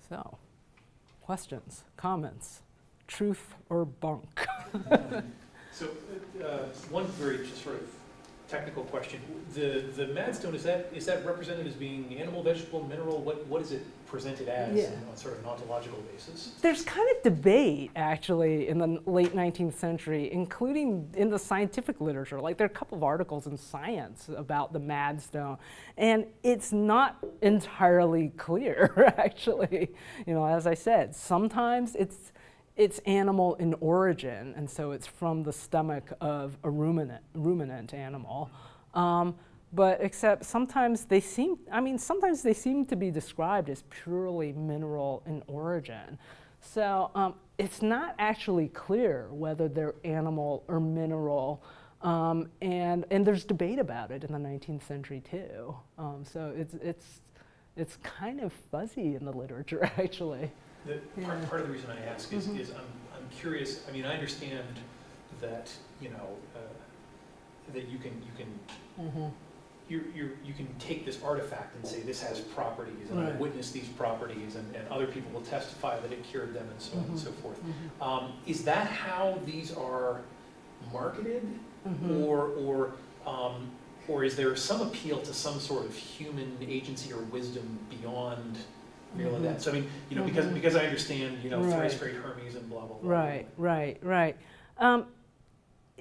So, questions, comments, truth or bunk? So, one very just sort of technical question. The madstone, is that represented as being animal, vegetable, mineral? What is it presented as on sort of an ontological basis? There's kind of debate, actually, in the late 19th century, including in the scientific literature. Like, there are a couple of articles in Science about the madstone, and it's not entirely clear, actually. You know, as I said, sometimes it's animal in origin, and so it's from the stomach of a ruminant animal. But except sometimes they seem to be described as purely mineral in origin. So it's not actually clear whether they're animal or mineral, and there's debate about it in the 19th century too. So it's kind of fuzzy in the literature, actually. Part of the reason I ask is I'm curious. I mean, I understand that that you can you can take this artifact and say this has properties, and I witness these properties, and other people will testify that it cured them, and so on and so forth. Is that how these are marketed, or is there some appeal to some sort of human agency or wisdom beyond merely that? So I mean, because I understand, thrice great Hermes and blah blah blah. Right.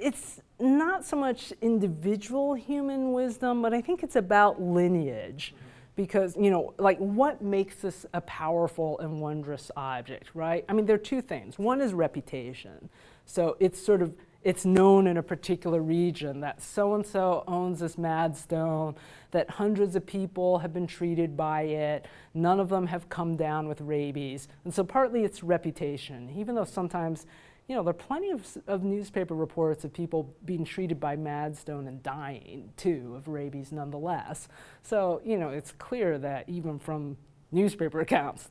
It's not so much individual human wisdom, but I think it's about lineage. Because, like, what makes this a powerful and wondrous object, right? I mean, there are two things. One is reputation. So it's known in a particular region that so-and-so owns this madstone, that hundreds of people have been treated by it, none of them have come down with rabies. And so partly it's reputation, even though sometimes, there are plenty of newspaper reports of people being treated by madstone and dying, too, of rabies nonetheless. So, it's clear that even from newspaper accounts,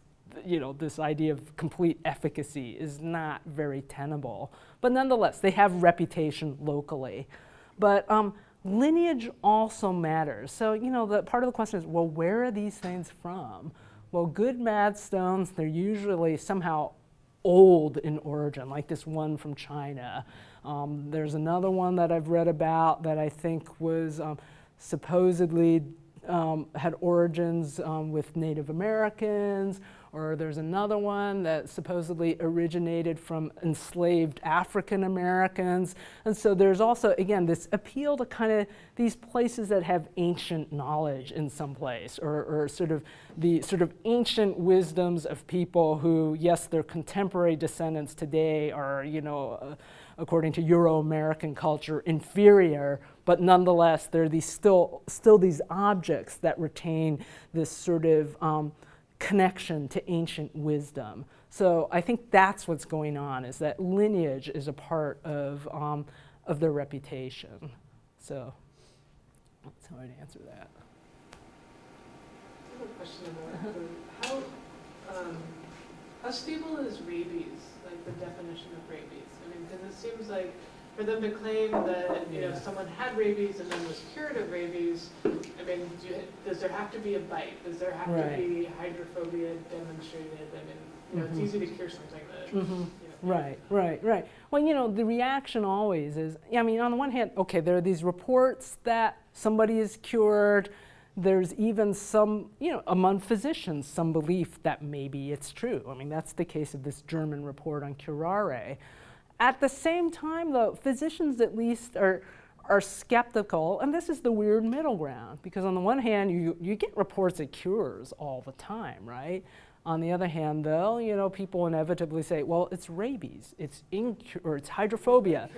this idea of complete efficacy is not very tenable. But nonetheless, they have reputation locally. But lineage also matters. So, the part of the question is, well, where are these things from? Well, good madstones, they're usually somehow old in origin, like this one from China. There's another one that I've read about that I think was supposedly had origins with Native Americans, or there's another one that supposedly originated from enslaved African Americans. And so there's also, again, this appeal to kind of these places that have ancient knowledge in some place, or sort of the sort of ancient wisdoms of people who, yes, their contemporary descendants today are, according to Euro-American culture, inferior, but nonetheless, there are these still these objects that retain this sort of connection to ancient wisdom. So I think that's what's going on, is that lineage is a part of their reputation. So that's how I'd answer that. I have a question about food. How stable is rabies, like the definition of rabies? I mean, because it seems like for them to claim that someone had rabies and then was cured of rabies, I mean, does there have to be a bite? Does there have to be hydrophobia demonstrated? I mean, it's easy to cure something that. Right. Well, the reaction always is, I mean, on the one hand, okay, there are these reports that somebody is cured. There's even some, among physicians, some belief that maybe it's true. I mean, that's the case of this German report on curare. At the same time, though, physicians at least are skeptical, and this is the weird middle ground, because on the one hand, you get reports of cures all the time, right? On the other hand, though, people inevitably say, well, it's rabies, it's hydrophobia,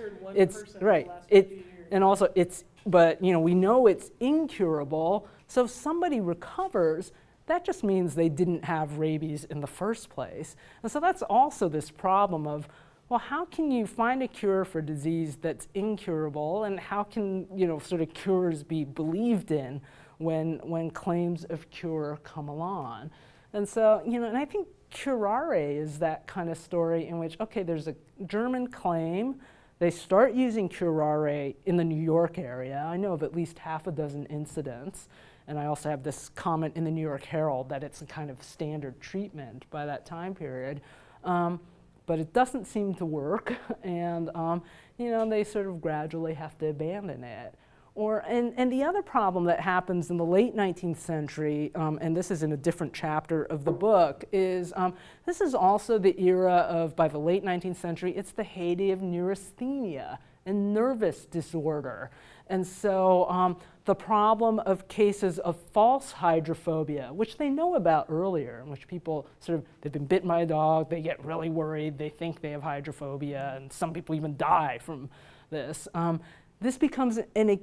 and also but we know it's incurable. So if somebody recovers, that just means they didn't have rabies in the first place. And so that's also this problem of, well, how can you find a cure for disease that's incurable, and how can, sort of cures be believed in when claims of cure come along? And so, and I think curare is that kind of story in which, okay, there's a German claim, they start using curare in the New York area. I know of at least half a dozen incidents, and I also have this comment in the New York Herald that it's a kind of standard treatment by that time period. But it doesn't seem to work, and they sort of gradually have to abandon it. And the other problem that happens in the late 19th century, and this is in a different chapter of the book, is this is also the era of, by the late 19th century, it's the heyday of neurasthenia and nervous disorder. And so the problem of cases of false hydrophobia, which they know about earlier, in which people they've been bitten by a dog, they get really worried, they think they have hydrophobia, and some people even die from this. This becomes an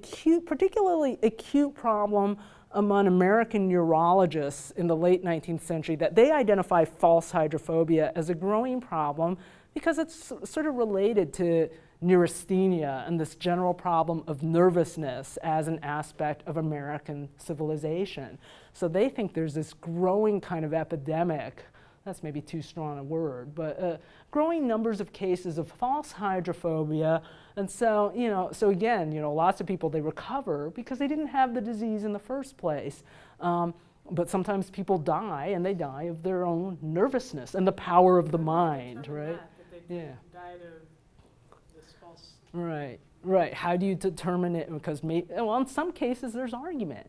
particularly acute problem among American neurologists in the late 19th century, that they identify false hydrophobia as a growing problem because it's sort of related to neurasthenia and this general problem of nervousness as an aspect of American civilization. So they think there's this growing kind of epidemic, that's maybe too strong a word, but growing numbers of cases of false hydrophobia. And so, so again, lots of people, they recover because they didn't have the disease in the first place. But sometimes people die, and they die of their own nervousness and the power of the mind, right? That they died of this false. Right. How do you determine it? Because in some cases there's argument.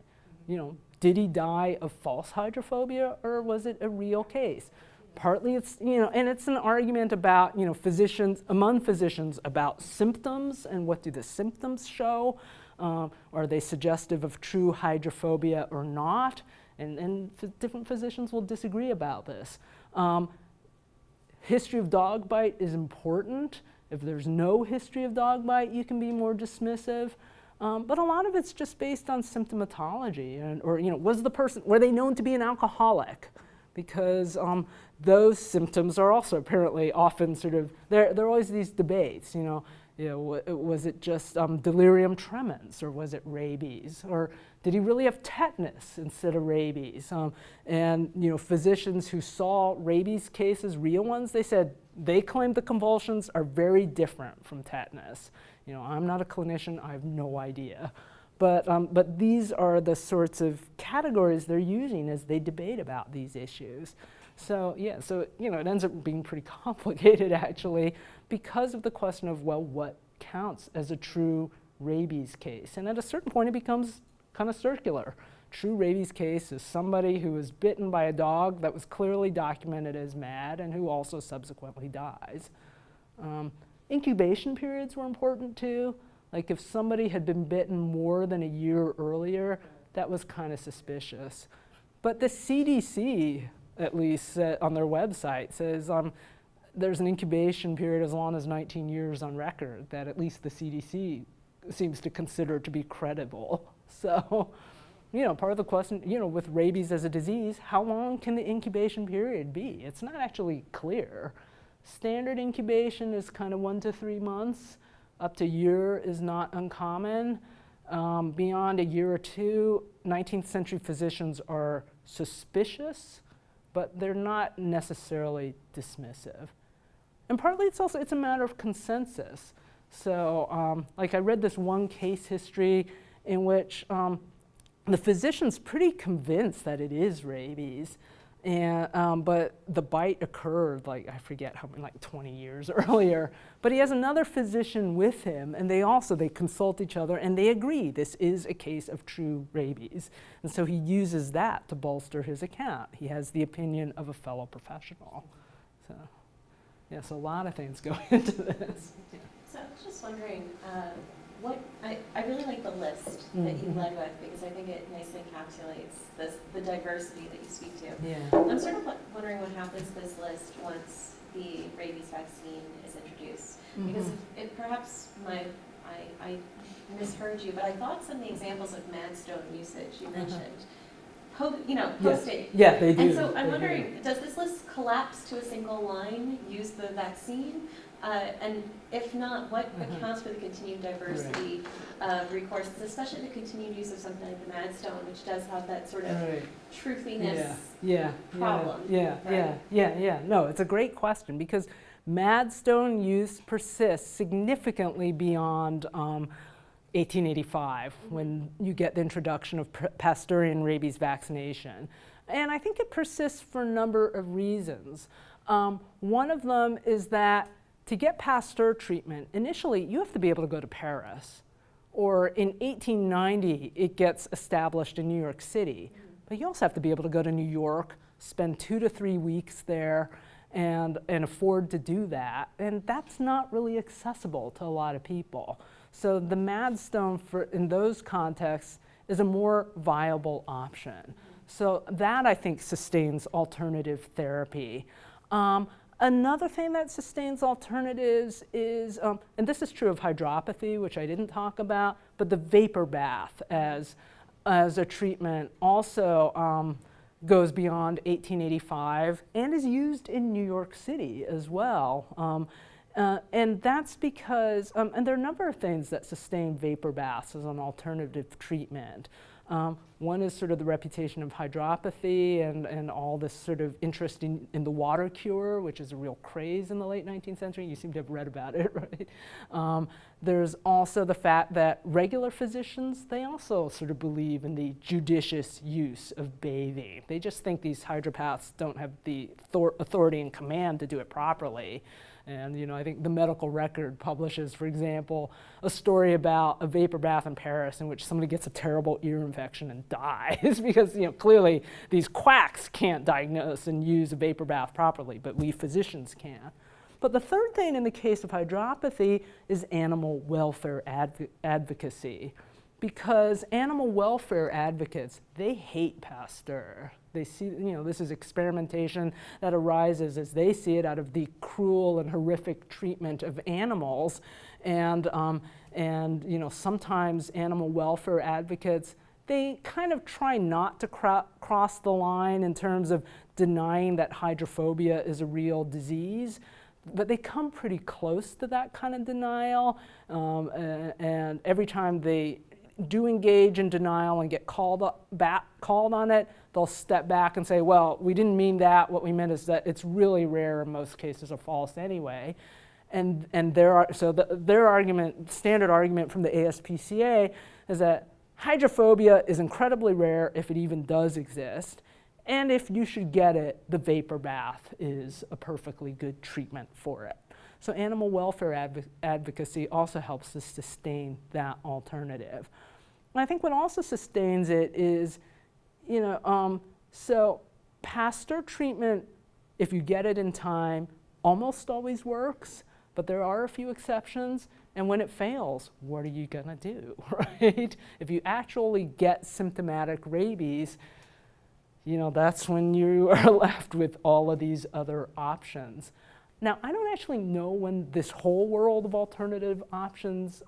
Did he die of false hydrophobia, or was it a real case? Partly it's, and it's an argument about, among physicians about symptoms and what do the symptoms show? Are they suggestive of true hydrophobia or not? And different physicians will disagree about this. History of dog bite is important. If there's no history of dog bite, you can be more dismissive. But a lot of it's just based on symptomatology, were they known to be an alcoholic? Because those symptoms are also apparently often there are always these debates, was it just delirium tremens, or was it rabies? Or did he really have tetanus instead of rabies? And physicians who saw rabies cases, real ones, they claimed the convulsions are very different from tetanus. I'm not a clinician, I have no idea. But these are the sorts of categories they're using as they debate about these issues. So it ends up being pretty complicated actually, because of the question of, well, what counts as a true rabies case? And at a certain point it becomes kind of circular. True rabies case is somebody who was bitten by a dog that was clearly documented as mad and who also subsequently dies. Incubation periods were important too. Like if somebody had been bitten more than a year earlier, that was kind of suspicious. But the CDC, at least on their website, says there's an incubation period as long as 19 years on record that at least the CDC seems to consider to be credible. So, part of the question, with rabies as a disease, how long can the incubation period be? It's not actually clear. Standard incubation is kind of 1 to 3 months. Up to a year is not uncommon. Beyond a year or two, 19th century physicians are suspicious, but they're not necessarily dismissive. And partly it's a matter of consensus. So I read this one case history in which the physician's pretty convinced that it is rabies, and but the bite occurred I forget how many, 20 years earlier. But he has another physician with him, and they consult each other, and they agree this is a case of true rabies. And so he uses that to bolster his account. He has the opinion of a fellow professional. So, so a lot of things go into this. Yeah. So I was just wondering, I really like the list that you led with, because I think it nicely encapsulates the diversity that you speak to. Yeah. I'm sort of wondering what happens to this list once the rabies vaccine is introduced. Because it perhaps I misheard you, but I thought some of the examples of Madstone usage you mentioned, post-date. Yeah, they do. And so I'm wondering, does this list collapse to a single line, use the vaccine, And if not, what accounts for the continued diversity of recourses, especially the continued use of something like the Madstone, which does have that sort of truthiness problem? Yeah. No, it's a great question because Madstone use persists significantly beyond 1885 when you get the introduction of Pasteurian rabies vaccination. And I think it persists for a number of reasons. One of them is that to get Pasteur treatment, initially you have to be able to go to Paris. Or in 1890, it gets established in New York City. But you also have to be able to go to New York, spend 2 to 3 weeks there, and afford to do that. And that's not really accessible to a lot of people. So the Madstone in those contexts is a more viable option. So that, I think, sustains alternative therapy. Another thing that sustains alternatives is, and this is true of hydropathy, which I didn't talk about, but the vapor bath as a treatment also goes beyond 1885 and is used in New York City as well. And that's because, and there are a number of things that sustain vapor baths as an alternative treatment. One is sort of the reputation of hydropathy and all this sort of interest in the water cure, which is a real craze in the late 19th century. You seem to have read about it, right? There's also the fact that regular physicians, they also sort of believe in the judicious use of bathing. They just think these hydropaths don't have the authority and command to do it properly. And I think the medical record publishes, for example, a story about a vapor bath in Paris in which somebody gets a terrible ear infection and dies because clearly these quacks can't diagnose and use a vapor bath properly, but we physicians can. But the third thing in the case of hydropathy is animal welfare advocacy. Because animal welfare advocates, they hate Pasteur. They see, this is experimentation that arises as they see it out of the cruel and horrific treatment of animals. And sometimes animal welfare advocates, they kind of try not to cross the line in terms of denying that hydrophobia is a real disease. But they come pretty close to that kind of denial. And every time they do engage in denial and get called on it, they'll step back and say, well, we didn't mean that. What we meant is that it's really rare in most cases of false anyway. And their argument, standard argument from the ASPCA is that hydrophobia is incredibly rare if it even does exist. And if you should get it, the vapor bath is a perfectly good treatment for it. So animal welfare advocacy also helps to sustain that alternative. And I think what also sustains it is, so Pasteur treatment, if you get it in time, almost always works, but there are a few exceptions. And when it fails, what are you gonna do, right? If you actually get symptomatic rabies, that's when you are left with all of these other options. Now, I don't actually know when this whole world of alternative options,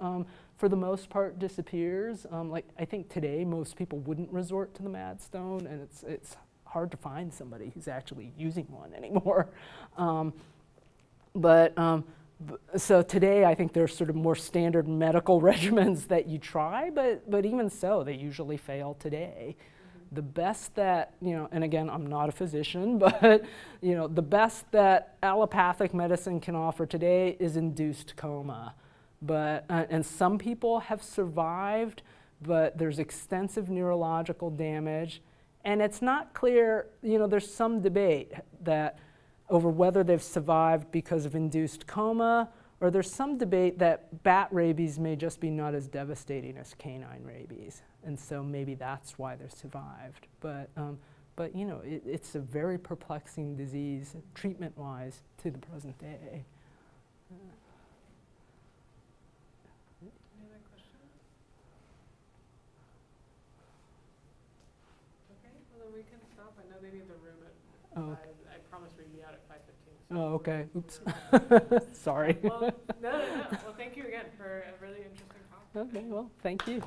for the most part, disappears. I think today most people wouldn't resort to the Madstone, and it's hard to find somebody who's actually using one anymore. So today, I think there's sort of more standard medical regimens that you try, but even so, they usually fail today. The best that, and again, I'm not a physician, but the best that allopathic medicine can offer today is induced coma. And some people have survived, but there's extensive neurological damage. And it's not clear, there's some debate over whether they've survived because of induced coma, or there's some debate that bat rabies may just be not as devastating as canine rabies. And so maybe that's why they're survived. But it's a very perplexing disease, treatment-wise, to the present day. Any other questions? Okay, well then we can stop. I know they need the room at 5. I promise we'd be out at 5:15. Oh, okay. Oops. Sorry. Well, no. Well, thank you again for a really interesting talk. Okay, well, thank you.